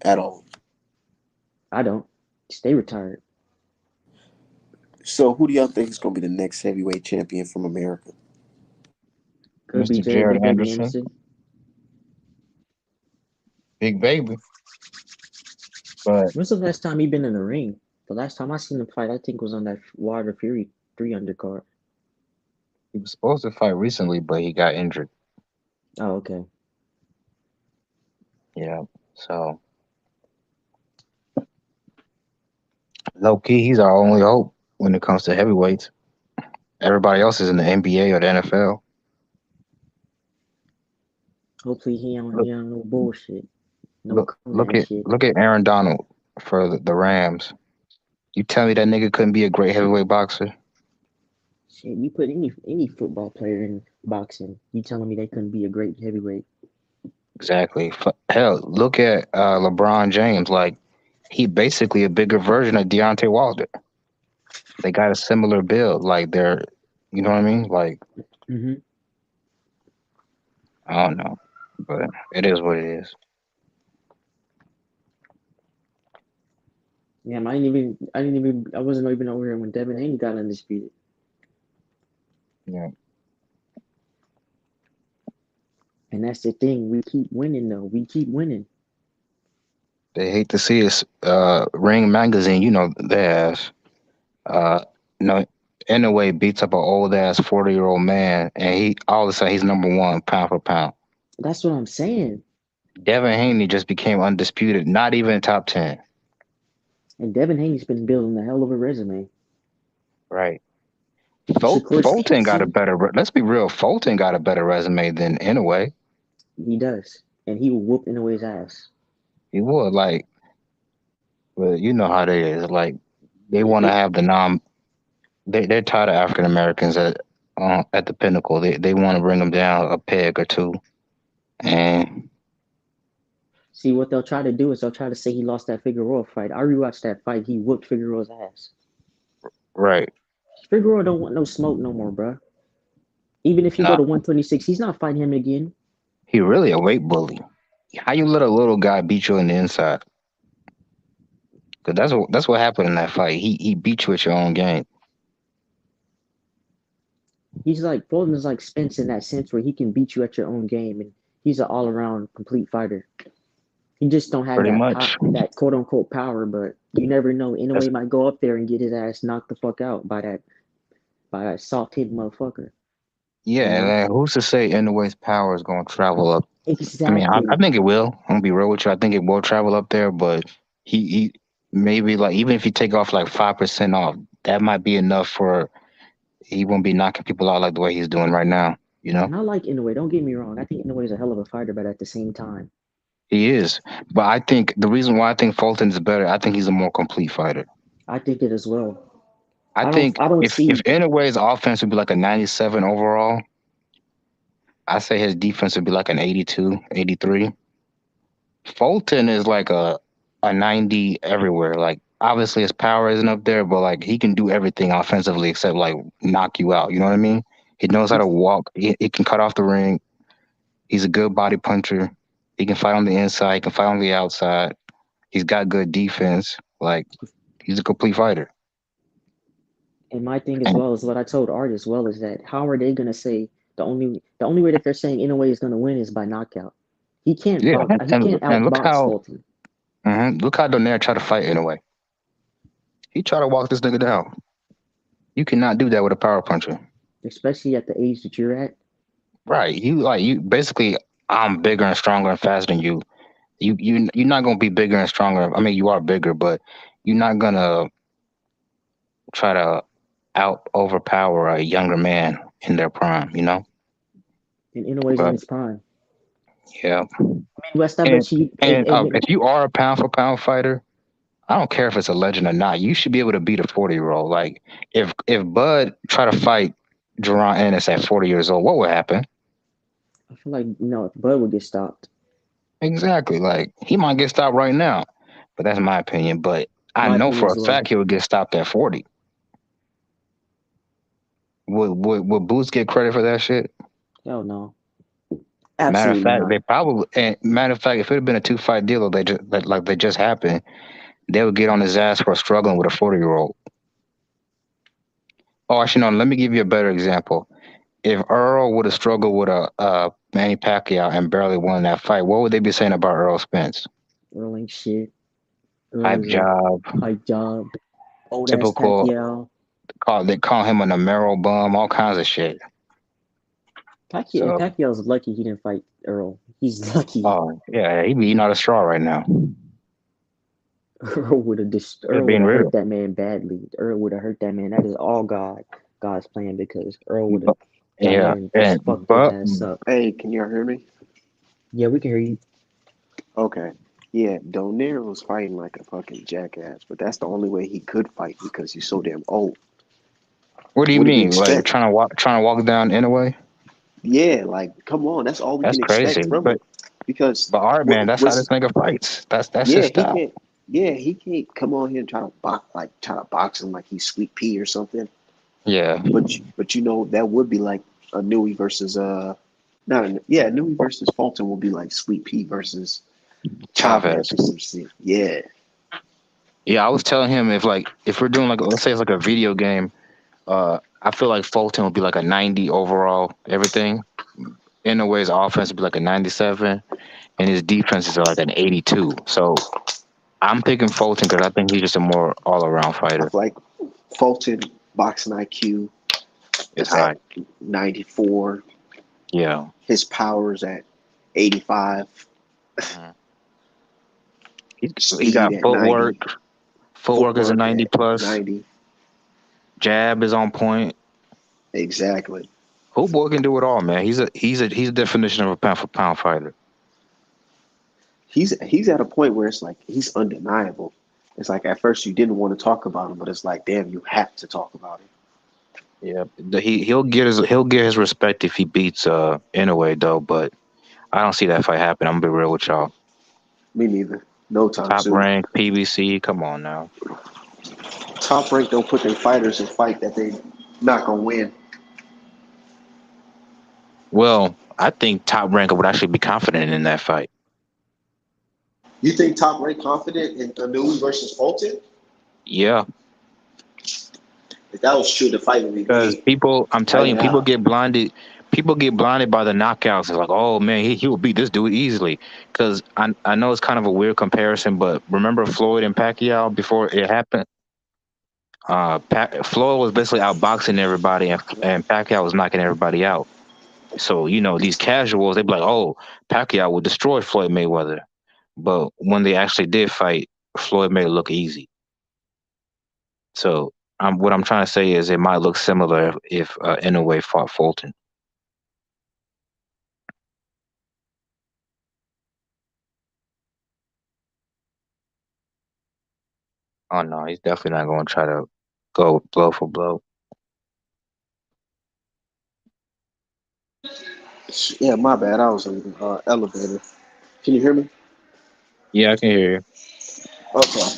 At all. I don't. Stay retired. So who do y'all think is gonna be the next heavyweight champion from America? Could be Mr. Jared Jared Big Baby Anderson, Anderson. big baby, but When's the last time he been in the ring? The last time I seen him fight, I think was on that Wilder Fury 3 undercard. he was supposed to fight recently, but he got injured. Oh, okay. Yeah. So low key, he's our only hope when it comes to heavyweights. Everybody else is in the NBA or the NFL. Hopefully he on Look, he on no bullshit, no look, Conan shit. look at Aaron Donald for the Rams. You tell me that nigga couldn't be a great heavyweight boxer? Shit, you put any football player in boxing, you telling me they couldn't be a great heavyweight? Exactly. Hell, look at LeBron James. Like he basically a bigger version of Deontay Wilder. They got a similar build. Like they're, you know what I mean? Like Mm-hmm. I don't know, but it is what it is. Yeah, I wasn't even over here when Devin Haney got undisputed. Yeah. And that's the thing. We keep winning though. We keep winning. They hate to see us. Ring magazine, you know, their ass. Uh, no, in a way, beats up an old ass 40-year-old man, and he all of a sudden he's number one pound for pound. That's what I'm saying. Devin Haney just became undisputed, not even top 10. And Devin Haney's been building a hell of a resume. Right. Shakur Fulton got a Stevenson, better. Let's be real. Fulton got a better resume than Inouye. he does, and he will whoop Inouye's ass. He would like, but you know how they is. Like they want to It, have the non. They're tired of African Americans at the pinnacle. They want to bring them down a peg or two. And See, what they'll try to do is they'll try to say he lost that Figueroa fight. I rewatched that fight. He whooped Figueroa's ass. right, Figueroa don't want no smoke no more, bro. Even if you go nah, to 126, he's not fighting him again. he really a weight bully. How you let a little guy beat you on the inside? Cause that's what happened in that fight. He beat you at your own game. He's like Fulton is like Spence in that sense where he can beat you at your own game, and he's an all around complete fighter. He just don't have Pretty much. that quote unquote power, but you never know. That's, Inoue might go up there and get his ass knocked the fuck out by that soft hit motherfucker. yeah, You and know who's to say Inouye's power is going to travel up? I mean, I exactly. think it will. I'm gonna be real with you. I think it will travel up there, but he maybe like even if you take off like 5% off, that might be enough for he won't be knocking people out like the way he's doing right now. You know, And I like Inoue. Don't get me wrong. I think Inoue is a hell of a fighter, but at the same time, he is. But I think the reason why I think Fulton is better, I think he's a more complete fighter. I think it as well. I think I don't if see. Inouye's offense would be like a 97 overall, I say his defense would be like an 82, 83. Fulton is like a 90 everywhere. Like obviously his power isn't up there, but like he can do everything offensively except like knock you out. You know what I mean? He knows how to walk. He can cut off the ring. He's a good body puncher. He can fight on the inside. He can fight on the outside. He's got good defense. Like he's a complete fighter. And my thing as And well is what I told Art as well is that how are they gonna say the only way that they're saying Inoue is gonna win is by knockout? He can't yeah, box. He can't and outbox Fulton. look how Donaire tried to fight in a way. He tried to walk this nigga down. You cannot do that with a power puncher. Especially at the age that you're at. Right. You basically I'm bigger and stronger and faster than you. You're not gonna be bigger and stronger. I mean you are bigger, but you're not gonna try to out overpower a younger man in their prime, you know? And Inoue's in But his prime. yeah. I mean, West, I And bet you. if you are a pound for pound fighter, I don't care if it's a legend or not, you should be able to beat a 40-year-old. Like if Bud try to fight Jerron Ennis at 40 years old, what would happen? I feel like Bud would get stopped. Exactly. Like he might get stopped right now, but that's my opinion. But I My know opinion for as a well. fact he would get stopped at 40. Would Boots get credit for that shit? Hell no. Matter of Absolutely fact, not. they probably. And matter of fact, if it had been a 2-fight deal, like they just happened, they would get on his ass for struggling with a 40-year-old. Oh, actually, no. Let me give you a better example. If Earl would have struggled with a Manny Pacquiao and barely won that fight, what would they be saying about Earl Spence? Earl ain't shit. Earl Hype is a job, hype job. Old ass typical. Pacquiao. They call him a Namero bum, all kinds of shit. So, Pacquiao's lucky he didn't fight Earl. He's lucky. oh yeah, he be eating out of straw right now. Just Earl would being have hurt real. that man badly. Earl would have hurt that man. That is all God's plan because Earl would have But, got in yeah, there and and just fucked his but ass up. Hey, can y'all hear me? Yeah, we can hear you. Okay. Yeah, Donaire was fighting like a fucking jackass, but that's the only way he could fight because he's so damn old. what do you What do you mean? Like expect? trying to walk down in a way? Yeah, like come on, that's all we That's can crazy. expect from him. Because But all right, man, what that's how this was nigga fights. That's his yeah, he style. can't he can't come on here and try to box him like he's Sweet Pea or something. Yeah. But you know that would be like a Newey versus not a yeah Newey versus Fulton will be like Sweet Pea versus Chavez. Chavez or some shit. Yeah, Yeah, I was telling him if we're doing like let's say it's like a video game, I feel like Fulton would be like a 90 overall everything. In a way, his offense would be like a 97, and his defenses are like an 82. So I'm picking Fulton because I think he's just a more all around I fighter. feel like Fulton boxing IQ It's is at high. 94. Yeah. His power's at 85. Mhm. He Speed got at footwork. 90. Footwork is a Footwork 90 at plus. 90. Jab is on point. Exactly. Who boy can do it all, man. He's a definition of a pound for pound fighter. He's at a point where it's like he's undeniable. It's like at first you didn't want to talk about him, but it's like, damn, you have to talk about him. Yeah, he'll get his respect if he beats Inoue though, but I don't see that fight happen. I'm gonna be real with y'all. Me neither. No time Top soon. rank PBC, come on now. Top rank don't put their fighters in fight that they not gonna win. Well, I think Top rank would actually be confident in that fight. You think top rank confident in Anu versus Fulton? Yeah, If that was true, the fight would be because made I'm right telling you, people now. get blinded. People get blinded by the knockouts. It's like, oh man, he will beat this dude easily. Because I know it's kind of a weird comparison, but remember Floyd and Pacquiao before it happened? Floyd was basically outboxing everybody, and Pacquiao was knocking everybody out. So these casuals, they'd be like, "Oh, Pacquiao would destroy Floyd Mayweather," but when they actually did fight, Floyd made it look easy. So what I'm trying to say is it might look similar if Inoue fought Fulton. Oh no, he's definitely not going to try to go blow for blow. Yeah, my bad. I was in the elevator. Can you hear me? Yeah, I can hear you. Okay.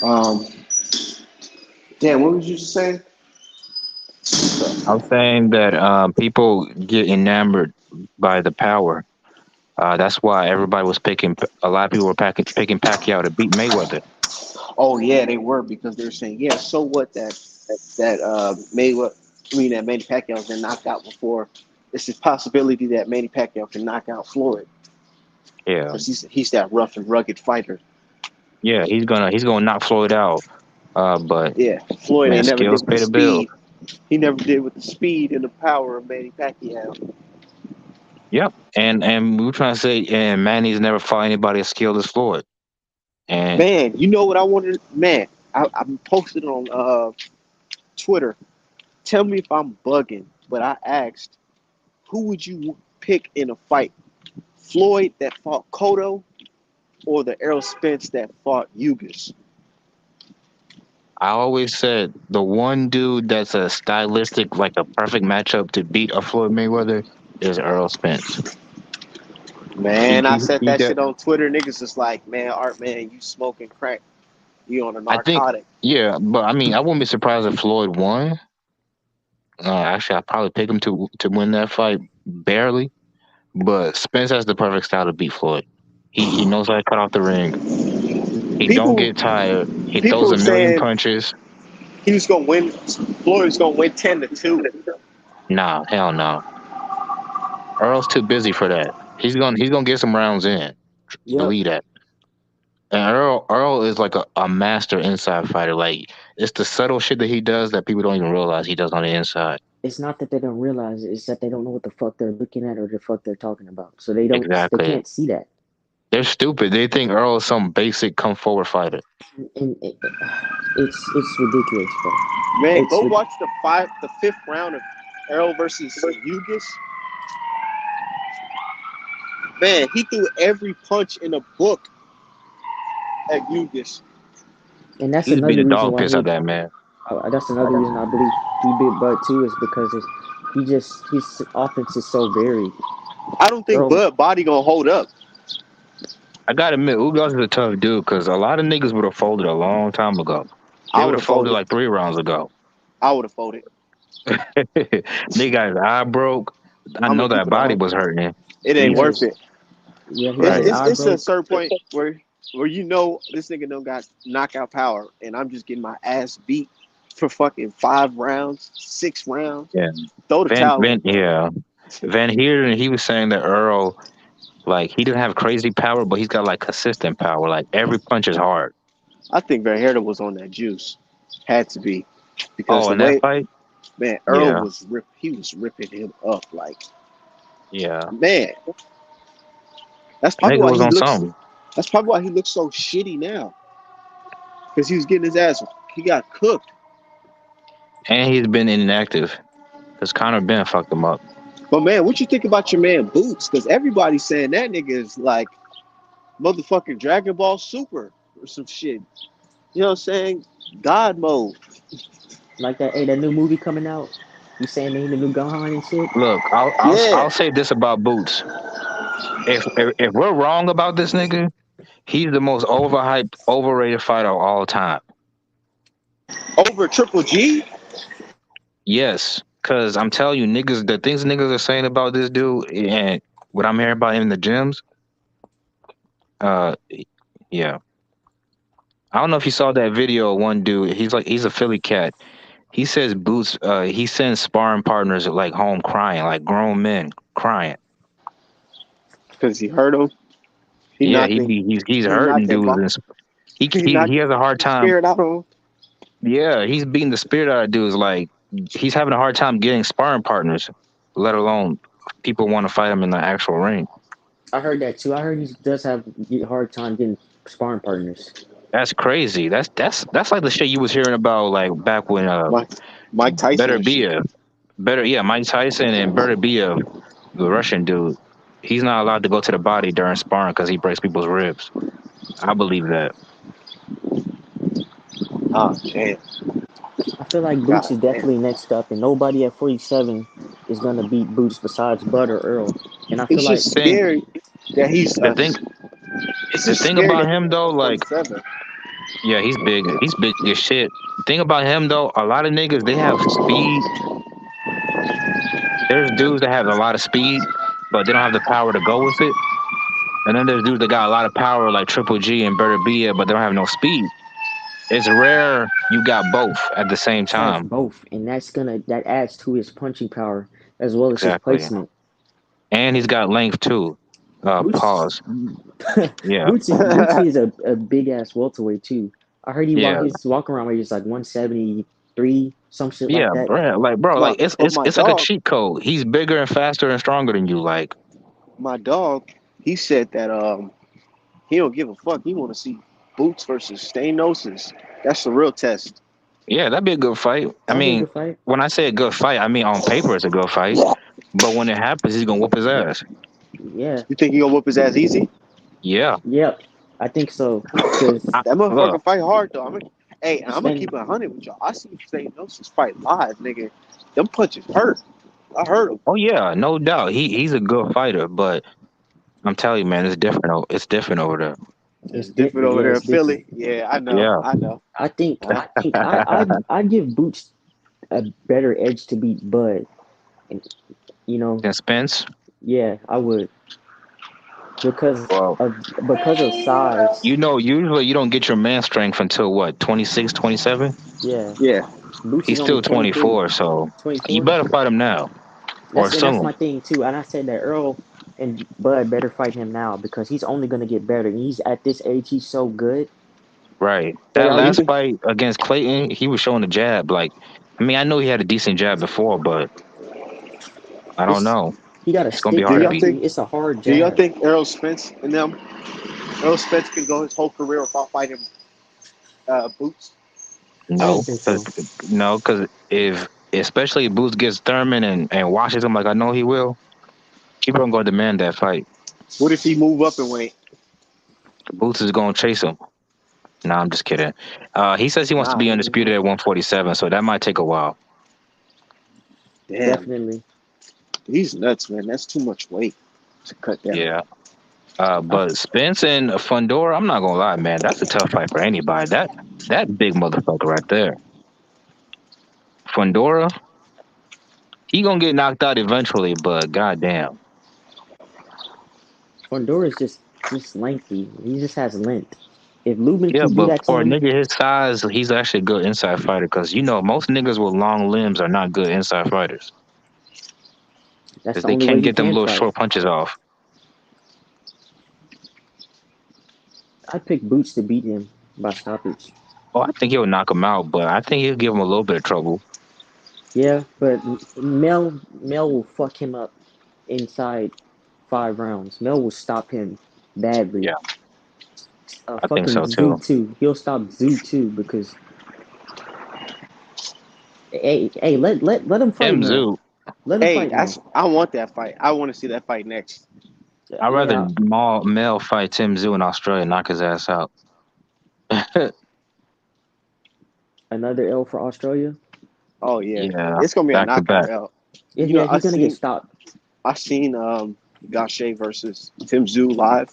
Um, damn, what was you just saying? I'm saying that people get enamored by the power. That's why everybody was picking. A lot of people were picking Pacquiao to beat Mayweather. Oh yeah, they were because they were saying, yeah, so what that Mayweather, I mean that Manny Pacquiao's been knocked out before. It's a possibility that Manny Pacquiao can knock out Floyd Yeah, because he's that rough and rugged fighter. yeah, he's gonna knock Floyd out. But Yeah, Floyd man, ain't never did skills with the pay the bill. speed. He never did with the speed and the power of Manny Pacquiao. Yep, and we were trying to say, and Manny's never fought anybody as skilled as Floyd. And Man, you know what I wanted? Man, I posted on Twitter. Tell me if I'm bugging, but I asked, who would you pick in a fight? Floyd that fought Cotto or the Errol Spence that fought Ugas? I always said the one dude that's a stylistic, like a perfect matchup to beat a Floyd Mayweather is Errol Spence. He Man, I he said he. that shit on Twitter. Niggas just like, man, Art, man, you smoking crack. You on a I think, narcotic. yeah, but I mean, I wouldn't be surprised if Floyd won. Actually, I'd probably pick him to win that fight barely. But Spence has the perfect style to beat Floyd. He knows how to cut off the ring. He don't People get tired. He people throws were a million saying punches. he was gonna win. Floyd was gonna win 10-2. Nah, hell no. Earl's too busy for that. He's gonna get some rounds in. Yep. Believe that. And Earl is like a master inside fighter. Like it's the subtle shit that he does that people don't even realize he does on the inside. It's not that they don't realize it, it's that they don't know what the fuck they're looking at or the fuck they're talking about. So they Exactly. can't see that. They're stupid. They think Earl is some basic come forward fighter. And it's ridiculous, bro. Man, It's go watch the fifth round of Errol versus Ugas. Man, he threw every punch in a book at Ugas. and that's He just beat another the reason dog why piss out that man. that's another reason I believe he bit Bud too is because his offense is so varied. I don't think Earl, Bud body gonna hold up. I gotta admit, Ugas is a tough dude because a lot of niggas would have folded a long time ago. They I would would have have folded folded. like 3 rounds ago. I would have folded. Nigga got his eye broke. I I'm know gonna keep that it a body hundred. was hurting. It ain't yeah, worth Jesus. it. yeah, he got It's his Right. it's eye it's a broke. certain point where you know this nigga don't got knockout power, and I'm just getting my ass beat for fucking 5 rounds, 6 rounds. Yeah. Throw the towel in. Yeah. Van Heerden, he was saying that Earl, like, he didn't have crazy power, but he's got like consistent power. Like every punch is hard. I think Van Herder was on that juice. Had to be. Because Oh, the in that way, fight? man, Earl Yeah. was he was ripping him up like, Yeah. man. That's probably Nigga why was he on looks something. that's probably why he looks so shitty now. Because he was getting his ass he got cooked. And he's been inactive. because Conor Ben fucked him up. But man, what you think about your man Boots? Because everybody's saying that nigga is like motherfucking Dragon Ball Super or some shit. You know what I'm saying? God mode. Like that. Hey, that new movie coming out. You saying they the new Gohan and shit? Look, I'll Yeah. say this about Boots. If we're wrong about this nigga, he's the most overhyped, overrated fighter of all time. Over Triple G? Yes, because I'm telling you, niggas, the things niggas are saying about this dude, and what I'm hearing about him in the gyms, uh, yeah. I don't know if you saw that video of one dude. He's a Philly cat. He says Boots. He sends sparring partners like home crying, like grown men crying. Because he hurt him. He Yeah, knocked him. he's He knocked hurting him. dudes, and He knocked he has a hard the time. spirit out of him. Yeah, he's beating the spirit out of dudes. Like he's having a hard time getting sparring partners, let alone people want to fight him in the actual ring. I heard that too. I heard he does have a hard time getting sparring partners. That's crazy. That's like the shit you was hearing about like back when Mike, Mike Tyson Better and shit. be a better yeah Mike Tyson and Better be a the Russian dude. He's not allowed to go to the body during sparring because he breaks people's ribs. I believe that. Oh, damn. I feel like Boots God is damn. definitely next up, and nobody at 47 is gonna beat Boots besides Bud or Earl. And I feel It's like just Thing scary that he's the thing it's the just thing scary about that he's him at though, like 147. yeah, he's big. He's big as shit. The thing about him though, a lot of niggas they have speed. There's dudes that have a lot of speed, but they don't have the power to go with it. And then there's dudes that got a lot of power like Triple G and Better Bia, but they don't have no speed. It's rare you got both at the same has time. both, and that adds to his punching power as well as his Exactly. placement. And he's got length too. Boots, Pause. Yeah. Boots is a big ass welterweight too. I heard Yeah. he's walking around where he's like 173, some shit like Yeah, that. bro. Like, bro, my like it's but it's my it's like a dog, cheat code. He's bigger and faster and stronger than you. Like, my dog, he said that he don't give a fuck. He want to see Boots versus Stanosis. That's the real test. yeah, that'd be a good fight. I That'd be a mean, good fight. when I say a good fight, I mean on paper it's a good fight. But when it happens, he's gonna whoop his ass. Yeah, You think he gonna whoop his ass easy? Yeah. yep, I think so. Because That Look. motherfucker fight hard though. I'm gonna Stan, keep it 100 with y'all. I see Stanosis fight live, nigga. Them punches hurt. I heard him. Oh yeah, no doubt. He's a good fighter, but I'm telling you, man, it's different. It's different over there. It's different over Yeah, there in it's different. Philly. Yeah, I know. Yeah. I know. I give Boots a better edge to beat Bud, and you know, And Spence. yeah, I would because Well, of size. usually you don't get your man strength until what, 26, 27. Yeah, Yeah. Boots is He's only still 23, 24, so you 24. better fight him now or That's soon. my thing too. And I said that Earl and Bud better fight him now because he's only gonna get better. And he's at this age, he's so good. Right. They That You already last think fight against Clayton, he was showing the jab. Like, I mean, I know he had a decent jab before, but I don't it's know. he got a It's gonna be stick do hard to jab y'all beat. too. think It's a hard do y'all jab. think Errol Spence and them Errol Spence can go his whole career without fighting Boots? I don't No, think cause so. no, because if especially if Boots gets Thurman and washes him like I know he will, people are gonna demand that fight. What if he move up and weight? Boots is gonna chase him. No, I'm just kidding. He says he wants to Nah, be he ain't gonna undisputed at fight. 147, so that might take a while. Damn, Definitely. he's nuts, man. That's too much weight to cut down. Yeah. I, But Spence and Fundora, I'm not gonna lie, man, that's a tough fight for anybody. That big motherfucker right there. Fundora, he gonna get knocked out eventually, but goddamn. Fundora is just lengthy. He just has length. If Lubin Yeah, can do but that to for a him, nigga his size, he's actually a good inside fighter because you know most niggas with long limbs are not good inside fighters that's because the they only way can't he get them can little fight. short punches off. I'd pick Boots to beat him by stoppage. Oh, I think he'll knock him out, but I think he'll give him a little bit of trouble. Yeah, but Mel will fuck him up inside 5 rounds. Mel will stop him badly. Yeah, I think Fucking so Zoo too. too. He'll stop Zoo too because hey, let him fight Him Mel. Zoo. Let him Hey, fight that's now. I want that fight. I want to see that fight next. I'd rather Yeah, Mel fight Tim Zoo in Australia, knock his ass out. another L for Australia. Oh yeah, Yeah, it's gonna be a back to knockout back. out. Yeah, You know, yeah, he's gonna get stopped. I seen Gache versus Tim Zoo live.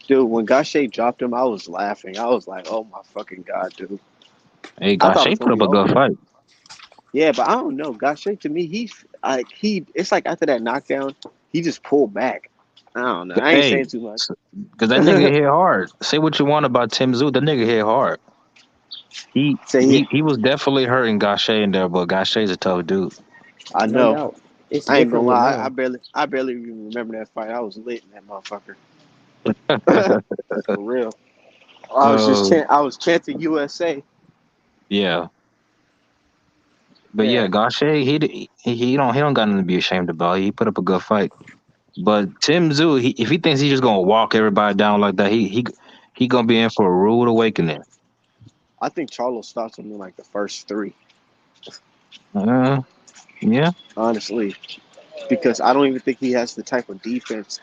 Dude, when Gache dropped him, I was laughing. I was like, "Oh my fucking god, dude!" Hey, I gosh, thought it they was gonna put up be a good over. fight. Yeah, but I don't know. Gache to me, he. It's like after that knockdown, he just pulled back. I don't know. I ain't Hey, saying too much. because that nigga hit hard. Say what you want about Tim Zoo, that nigga hit hard. He Say he he, he was definitely hurting Gaucher in there, but Gaucher's a tough dude. I No know. doubt. It's I ain't gonna different with lie. Mel. I barely even remember that fight. I was lit in that motherfucker. For real. Oh I was chanting USA. yeah, but yeah, Yeah, Gaucher he don't got nothing to be ashamed about. He put up a good fight. But Tim Zoo, if he thinks he's just gonna walk everybody down like that, he gonna be in for a rude awakening. I think Charlo stops him in like the first three. Uh, yeah, Honestly, because I don't even think he has the type of defense.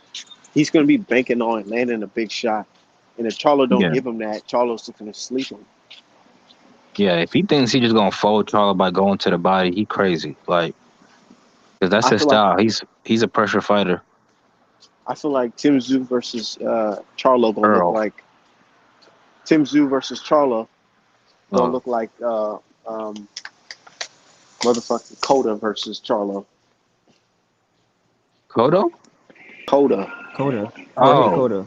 He's gonna be banking on landing a big shot, and if Charlo don't yeah, give him that, Charlo's just gonna sleep him. yeah. If he thinks he's just gonna fold Charlo by going to the body, he crazy. Like, cause that's I his feel like style. He's a pressure fighter. Tim Tszyu versus Charlo gonna look Earl. like Tim Tszyu versus Charlo gonna Oh, look like um, motherfucking Coda versus Charlo. Kodo? Coda, Coda. Jorge Oh, Coda.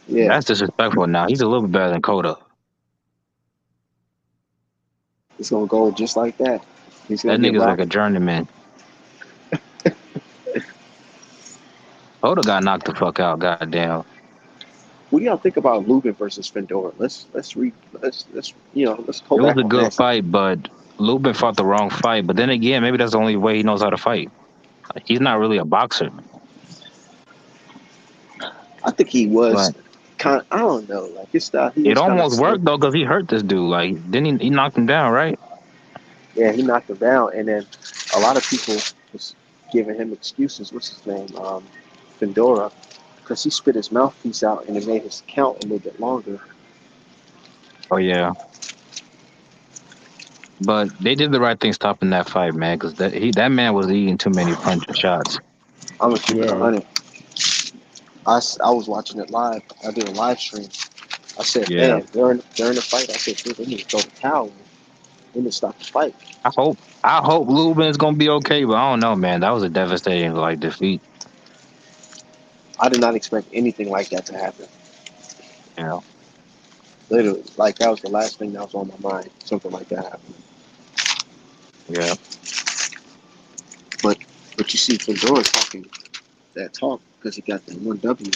yeah, that's disrespectful now. He's a little bit better than Kodo. it's gonna go just like that. He's gonna That get nigga's like a rocked. journeyman. Kodo got knocked the fuck out, goddamn. What do y'all think about Lubin versus Fedor? Let's let's go It was back a on good that. fight, but Lubin fought the wrong fight. But then again, maybe that's the only way he knows how to fight. Like, he's not really a boxer. I think he was But kind. I don't know, like his style. He it was kind of almost slick. worked though, because he hurt this dude. Like, then he knocked him down, right? Yeah, he knocked him down, and then a lot of people was giving him excuses. What's his name? Fedora, because he spit his mouthpiece out and it made his count a little bit longer. Oh yeah. But they did the right thing stopping that fight, man, because that man was eating too many punch shots. I'm gonna keep it Yeah. 100. I was watching it live. I did a live stream. I said, Yeah. man, during the fight, I said, dude, they need to throw the towel in. They need to stop the fight. I hope Lubin is gonna be okay, but I don't know, man. That was a devastating like defeat. I did not expect anything like that to happen. You know. Literally, like that was the last thing that was on my mind. Something like that happened. Yeah. But you see, Fedora talking that talk because he got the 1W.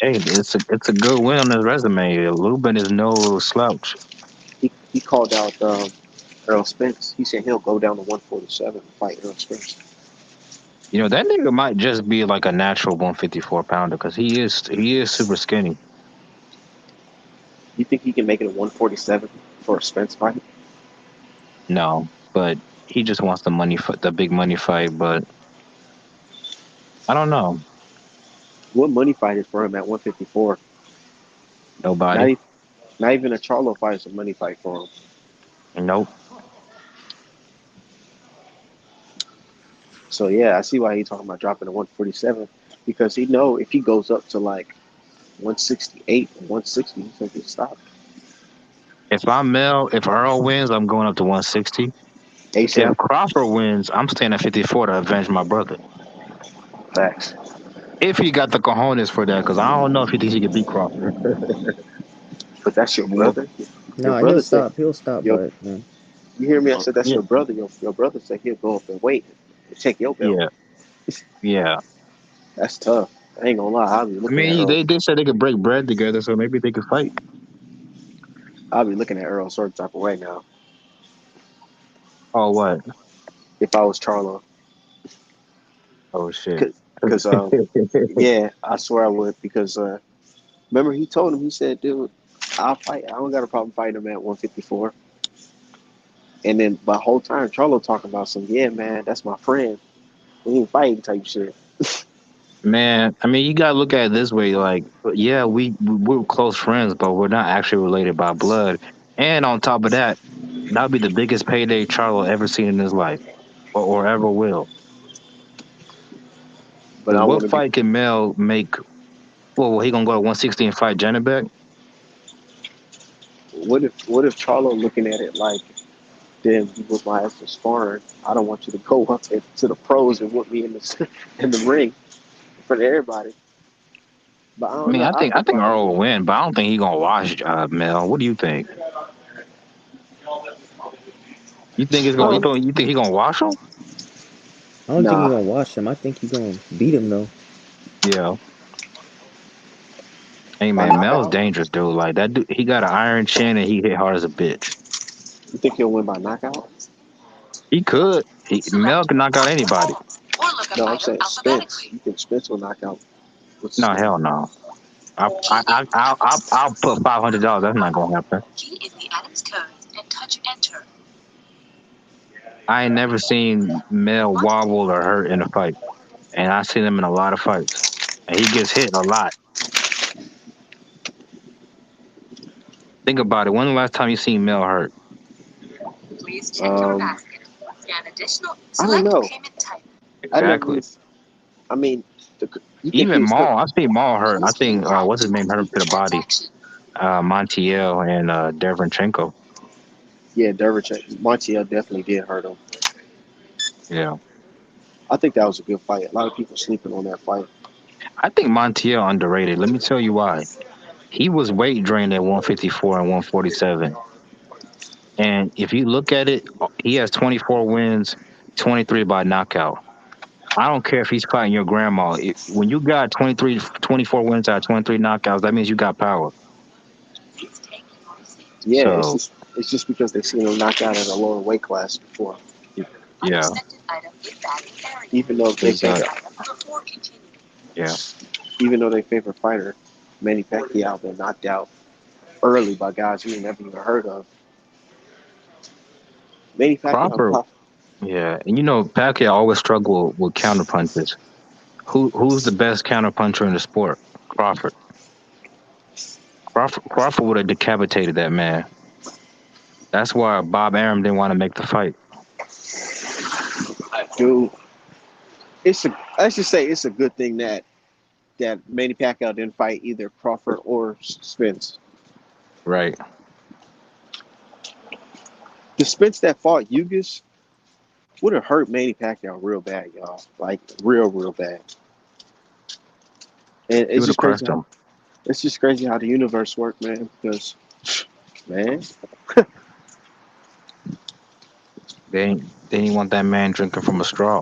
Hey, it's a good win on his resume. Lubin is no slouch. He called out Errol Spence. He said he'll go down to 147 and fight Errol Spence. You know that nigga might just be like a natural 154 pounder because he is super skinny. You think he can make it a 147 for a Spence fight? No, but he just wants the money for the big money fight. But I don't know. What money fight is for him at 154? Not Nobody. even, not even a Charlo fight is a money fight for him. Nope. So yeah, I see why he's talking about dropping to 147 because he know if he goes up to like 168 or 160, he's gonna get stopped If Earl wins, I'm going up to 160. If ASAP. Crawford wins, I'm staying at 54 to avenge my brother. Facts. If he got the cojones for that, because I don't know if he thinks he can beat Crawford. But that's your Well, brother. Your No, he'll brother said, stop. He'll stop, "Yo, but man. you hear me?" I said, "That's yeah, your brother." Your brother said he'll go up and wait and take your belt. yeah, yeah. That's tough. I ain't gonna lie. I'll be I looking at mean, Earl. they said they could break bread together, so maybe they could fight. I'll be looking at Earl certain type of way now. Oh, what? If I was Charlo, Oh, shit. because yeah, I swear I would. Because remember he told him he said, "Dude, I'll fight. I don't got a problem fighting him at 154." And then the whole time Charlo talking about some, yeah, man, that's my friend. We ain't fighting type shit. Man, I mean, you gotta look at it this way. Like, yeah, we're close friends, but we're not actually related by blood. And on top of that, that'll be the biggest payday Charlo ever seen in his life, or ever will. But Because I what want to be. fight can Mel make? Well, he gonna go to 160 and fight Janabek? What if Charlo looking at it like, damn, you was my ass for sparring. I don't want you to go up to the pros and whoop me in the in the ring in front of everybody. But I I don't mean, know. I I think think Crawford Earl will will. win, but I don't think he gonna wash Mel. What do you think? You think it's gonna? Um, You think he gonna wash him? I don't think he nah, gonna wash him. I think he gonna beat him though. Yeah. Hey by man, Mel's knockout. dangerous, dude. Like that dude, he got an iron chin and he hit hard as a bitch. You think he'll win by knockout? He could. Mel can knock out anybody. No, I'm saying Spence. You think Spence will knock out what's his No, name? hell no. I'll put $500. That's not gonna happen. I ain't never seen Mel wobble or hurt in a fight, and I seen him in a lot of fights, and he gets hit a lot. Think about it. When the last time you seen Mel hurt? Um, I don't know. I never Exactly. really. I mean, the, you think he Even was coming? Maul, I seen Maul hurt. I think what's his name hurt him to the body. Montiel and Derevchenko. Yeah, Dervish, Montiel definitely did hurt him. Yeah, I think that was a good fight. A lot of people sleeping on that fight. I think Montiel underrated. Let me tell you why. He was weight drained at 154 and 147. And if you look at it, he has 24 wins, 23 by knockout. I don't care if he's fighting your grandma. When you got 24 wins out of 23 knockouts, that means you got power. Yeah, So, it's just because they've seen him knock out at a lower weight class before. yeah, Even though they because, favorite, yeah. even though they favorite fighter, Manny Pacquiao been knocked out early by guys you never even heard of. Manny Pacquiao Crawford, pop. yeah. And Pacquiao always struggled with counter punches. Who's the best counter puncher in the sport? Crawford. Crawford would have decapitated that man. That's why Bob Arum didn't want to make the fight. Dude, let's just say it's a good thing that Manny Pacquiao didn't fight either Crawford or Spence. Right. The Spence that fought Yugas would have hurt Manny Pacquiao real bad, y'all. Like real bad. And He would have crushed him. it's just crazy how the universe works, man. Because man, They didn't want that man drinking from a straw.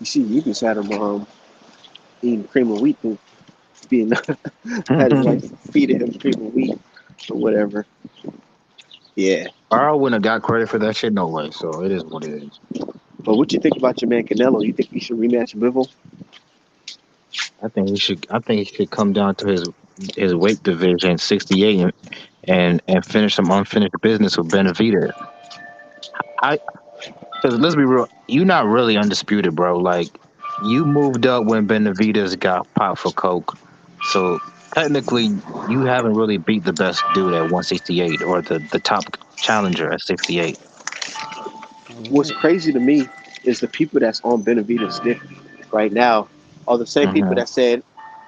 you see, Yugas had him eating cream of wheat, and being had his wife feeding him cream of wheat or whatever. Yeah. Earl wouldn't have got credit for that shit no way. So it is what it is. But what you think about your man Canelo? You think he should rematch Bivol? I think he should come down to his weight division, 68, and finish some unfinished business with Benavidez. I Because let's be real, you're not really undisputed, bro. Like you moved up when Benavidez got popped for coke, so technically you haven't really beat the best dude at 168 or the top challenger at 68. All What's right. crazy to me is the people that's on Benavidez' dick right now are the same people Hmm. that said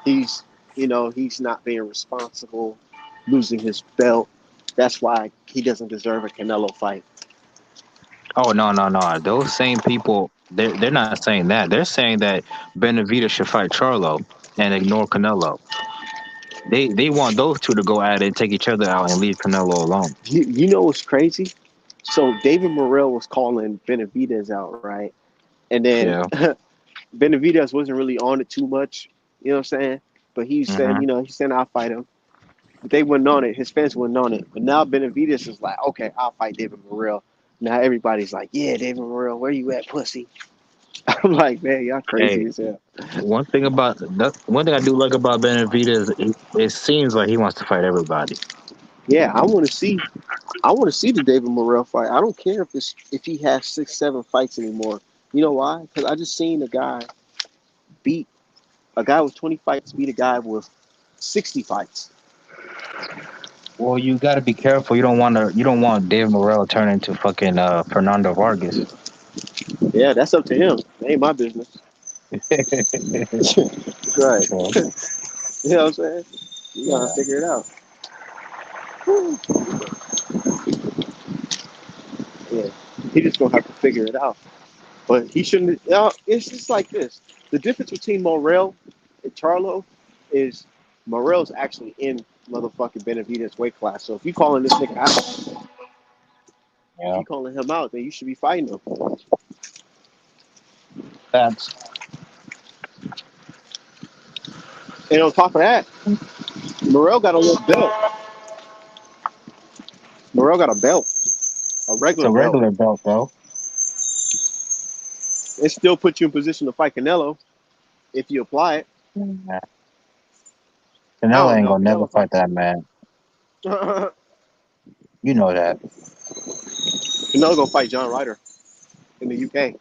he's, he's not being responsible, losing his belt. That's why he doesn't deserve a Canelo fight. Oh no! Those same people, they're not saying that. They're saying that Benavidez should fight Charlo and ignore Canelo. They want those two to go at it and take each other out and leave Canelo alone. You know what's crazy? So David Morrell was calling Benavidez out, right? And then Yeah. Benavidez wasn't really on it too much, you know what I'm saying? But he said, Hmm. he's saying I'll fight him. But they weren't on it. His fans weren't on it. But now Benavidez is like, okay, I'll fight David Morrell. Now everybody's like, yeah, David Morrell, where you at, pussy? I'm like, man, y'all crazy Hey, as hell. one thing I do like about Benavidez, it seems like he wants to fight everybody. Yeah, I want to see the David Morrell fight. I don't care if he has 6, 7 fights anymore. You know why? Because I just seen beat a guy with 20 fights beat a guy with 60 fights. Well, you got to be careful. You don't want Dave Morrell turn into fucking Fernando Vargas. Yeah, that's up to him. That ain't my business. Right. So, You know what I'm saying? You gotta yeah, figure it out. Yeah, he just gonna have to figure it out. But he shouldn't. It's just like this. The difference between Morrell and Charlo is Morrell's actually in motherfucking Benavidez weight class. So if yeah, you calling him out, then you should be fighting him. that's And on top of that, Morrell got a little belt. Morrell got a belt, a it's a regular belt. regular belt, though. It still puts you in position to fight Canelo if you apply it. Yeah. I Canelo don't ain't know. gonna never Canelo fight fight. that man. You know that. Canelo gonna fight John Ryder in the UK.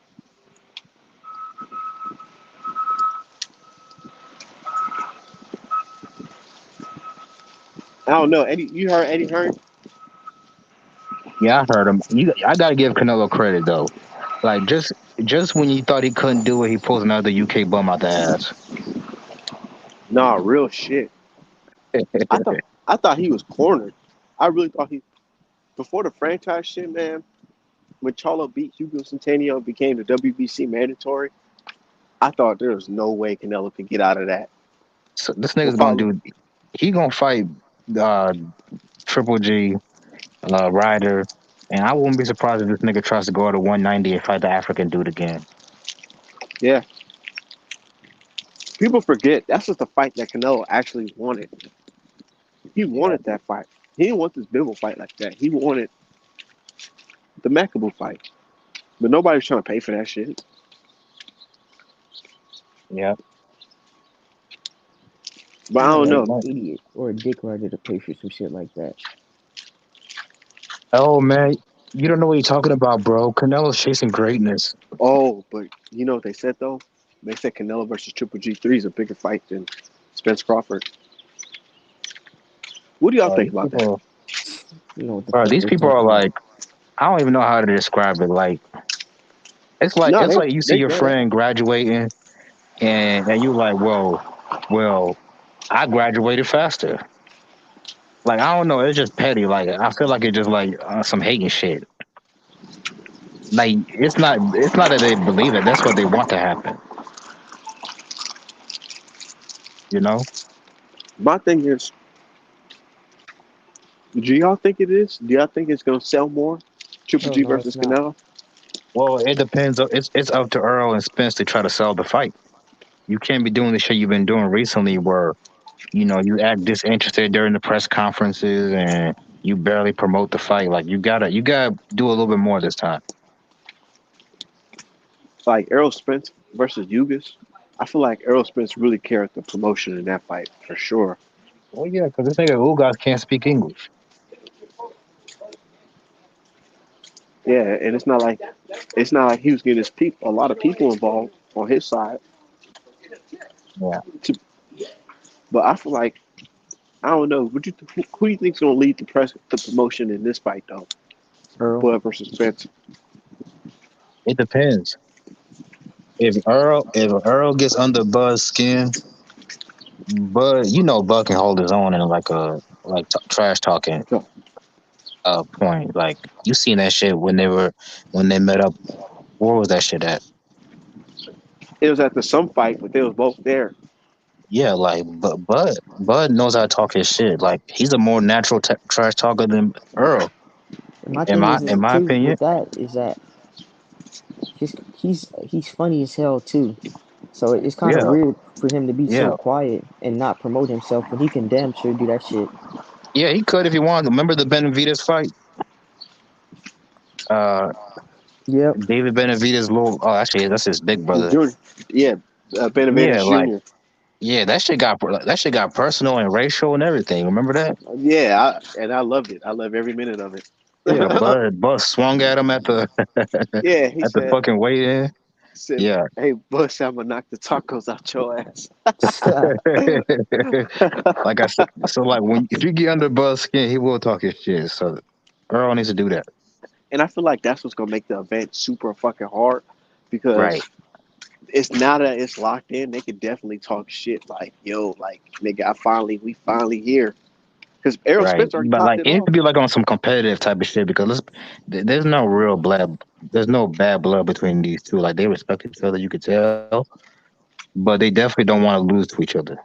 I don't know. Eddie, you heard Eddie Hearn? Yeah, I heard him. I gotta give Canelo credit though. Like just when you thought he couldn't do it, he pulls another UK bum out the ass. Nah, real shit. I thought he was cornered. I really thought he before the franchise shit, man. When Charlo beat Hugo Centennial and became the WBC mandatory, I thought there was no way Canelo could get out of that. So this But nigga's gonna follow, do. He gonna fight uh, Triple G, Ryder, and I wouldn't be surprised if this nigga tries to go to 190 and fight the African dude again. yeah. People forget that's just the fight that Canelo actually wanted. He Yeah, wanted that fight. He didn't want this Bivol fight like that. He wanted the Makabu fight. But nobody's trying to pay for that shit. yeah. But I You don't gotta be Ain't know. an much. idiot or a dick rider to pay for some shit like that. Oh man, you don't know what you're talking about, bro. Canelo's chasing greatness. Oh, but you know what they said though? They said Canelo versus Triple G3 is a bigger fight than Spence Crawford. What do y'all think These about that? people, You know what the bro. fuck These they people are talking about. like, I don't even know how to describe it. Like, No, it's like you see they your good. friend graduating, and you like, well, I graduated faster. Like I don't know, it's just petty. Like I feel like it's just like some hating shit. Like it's not that they believe it. That's what they want to happen. You know? My thing is, do y'all think it is? Do y'all think it's gonna sell more? Triple Hell G no, versus it's not. Canelo? Well, it depends. It's up to Earl and Spence to try to sell the fight. You can't be doing the shit you've been doing recently, where you act disinterested during the press conferences and you barely promote the fight. Like you gotta do a little bit more this time. Like Errol Spence versus Yugas? I feel like Errol Spence really carried the promotion in that fight for sure. Well, yeah, because this nigga Ugas can't speak English. Yeah, and it's not like he was getting a lot of people involved on his side. Yeah. To, but I feel like I don't know. Who do you think's gonna lead the promotion in this fight though? Earl. Bud versus Spence. It depends. If Earl gets under Bud's skin, Bud, Bud can hold his own in like a trash talking So point. Like you seen that shit when they met up. Where was that shit at? it was at the some fight, but they was both there. Yeah, like but Bud knows how to talk his shit. Like he's a more natural trash talker than Earl. And my thing is In my too opinion. with that is that he's funny as hell too. So it's kind of Yeah, weird for him to be yeah, so quiet and not promote himself when he can damn sure do that shit. yeah. He could if he wanted. Remember the Benavides fight? Uh, Yep. David Benavides' little. Oh, actually, that's his big brother. Junior, yeah, Yeah, Benavidez like Jr. Yeah, that shit got personal and racial and everything. Remember that? Yeah, and I loved it. I love every minute of it. Yeah, Bud swung at him at the Yeah, he at the said, fucking weigh-in. said, Yeah. "Hey Bush, I'm gonna knock the tacos out your ass." Like I said, so like when if you get under Buzz skin, he will talk his shit. So Earl needs to do that. And I feel like that's what's gonna make the event super fucking hard because Right. it's now that it's locked in, they could definitely talk shit like, "Yo, like nigga, we finally here." Because Errol Right. Spence already But popped like it it needs off. to be like on some competitive type of shit because there's no real blood. There's no bad blood between these two. Like they respect each other, you could tell, but they definitely don't want to lose to each other.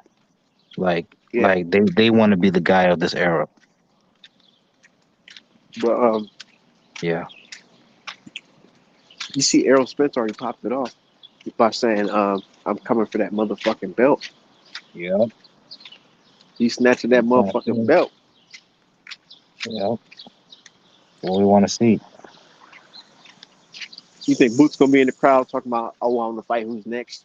Like Yeah, they want to be the guy of this era. but Yeah. you see, Errol Spence already popped it off by saying, "I'm coming for that motherfucking belt." Yeah. He's snatching that motherfucking belt. Yeah. What we want to see. You think Boots gonna be in the crowd talking about, "Oh, I want to fight who's next"?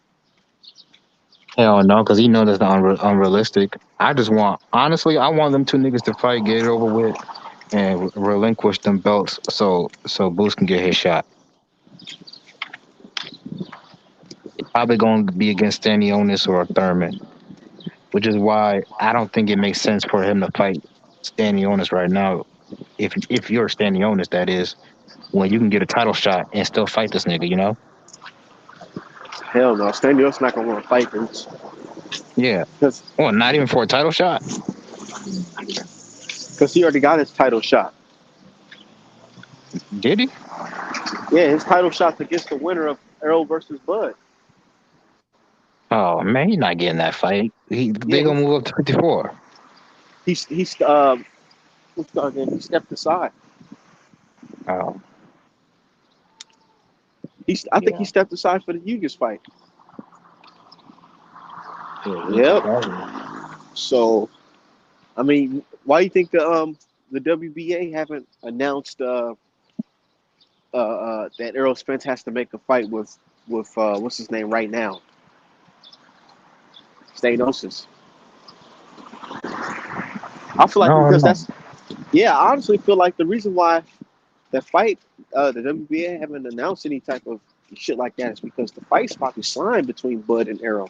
Hell no, because he knows that's unrealistic. I just want, honestly, I want them two niggas to fight, get it over with, and relinquish them belts so Boost can get his shot. Probably going to be against Stanionis or Thurman, which is why I don't think it makes sense for him to fight Stanionis right now. If you're Stanionis, that is, when you can get a title shot and still fight this nigga, you know? Hell no, Stanley's not gonna want to fight Boots Yeah. because Well, not even for a title shot. he already got his title shot. Did he? Yeah, his title shot's against the winner of Errol versus Bud. Oh man, he's not getting that fight. They Yeah, gonna move up to 54. he's what's the name? He stepped aside. Oh I think yeah. he stepped aside for the Yugas fight. Yeah, he Yep. surprising. So I mean, why do you think the WBA haven't announced that Errol Spence has to make a fight with what's his name right now? Stanosis. I feel like No, because no. that's yeah. I honestly feel like the reason why the fight the WBA haven't announced any type of shit like that is because the fight's probably signed between Bud and Errol.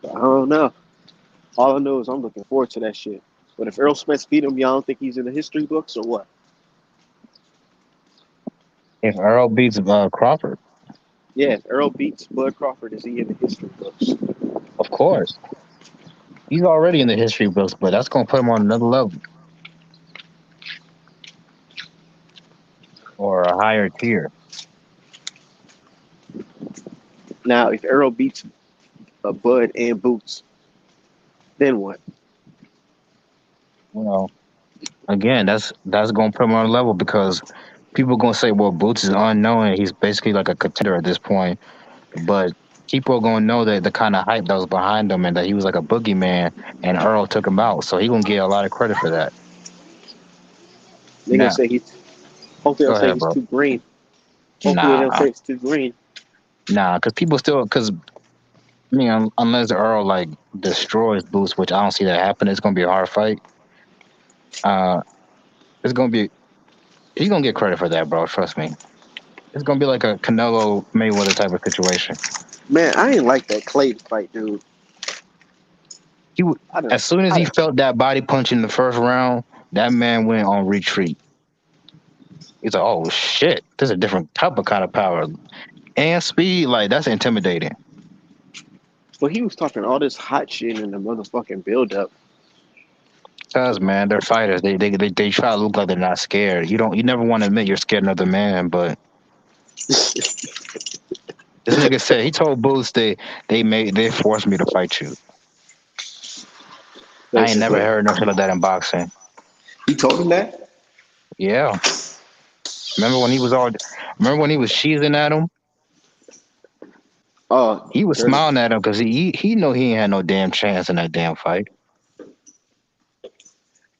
I don't know. All I know is I'm looking forward to that shit. But if Errol Spence beat him, y'all don't think he's in the history books or what? If Errol beats Crawford, Yeah, if Errol beats Bud Crawford, is he in the history books? of course, he's already in the history books, but that's gonna put him on another level or a higher tier. Now, if Errol beats Bud and Boots, then what? You know, again, that's gonna put him on a level because people gonna say, "Well, Boots is unknown. And he's basically like a contender at this point." But people are gonna know that the kind of hype that was behind him and that he was like a boogeyman, and Earl took him out, so he gonna get a lot of credit for that. They're gonna Now, say he's. Hopefully, they'll go say ahead, he's bro. too green. Hopefully, they'll Nah, say it's too green. nah, because people still because I mean, unless Earl like destroys Boots, which I don't see that happen, it's gonna be a hard fight. Uh, it's gonna be he's gonna get credit for that, bro. Trust me. It's gonna be like a Canelo Mayweather type of situation. Man, I ain't like that Clayton fight, dude. I don't. As soon as I he don't. felt that body punch in the first round, that man went on retreat. He's like, "Oh shit, this is a different type of kind of power and speed. Like that's intimidating." But he was talking all this hot shit in the motherfucking build up. Cause man, they're fighters. They try to look like they're not scared. You never want to admit you're scared of another man, but this nigga said he told Boots they forced me to fight you. I ain't never Basically, heard no shit like that in boxing. he told him that. Yeah. Remember when he was all remember when he was cheesing at him? Oh, He was during smiling at him because he know he ain't had no damn chance in that damn fight.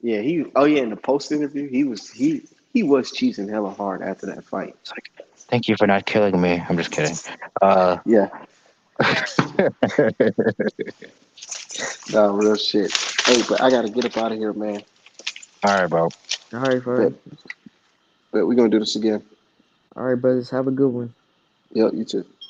yeah, he. Oh yeah, in the post interview, he he was cheesing hella hard after that fight. It's like, thank you for not killing me. I'm just kidding. Uh, Yeah, no real shit. Hey, but I gotta get up out of here, man. all right, bro. All right, But fine. but we're gonna do this again. All right, brothers. Have a good one. Yep, you too.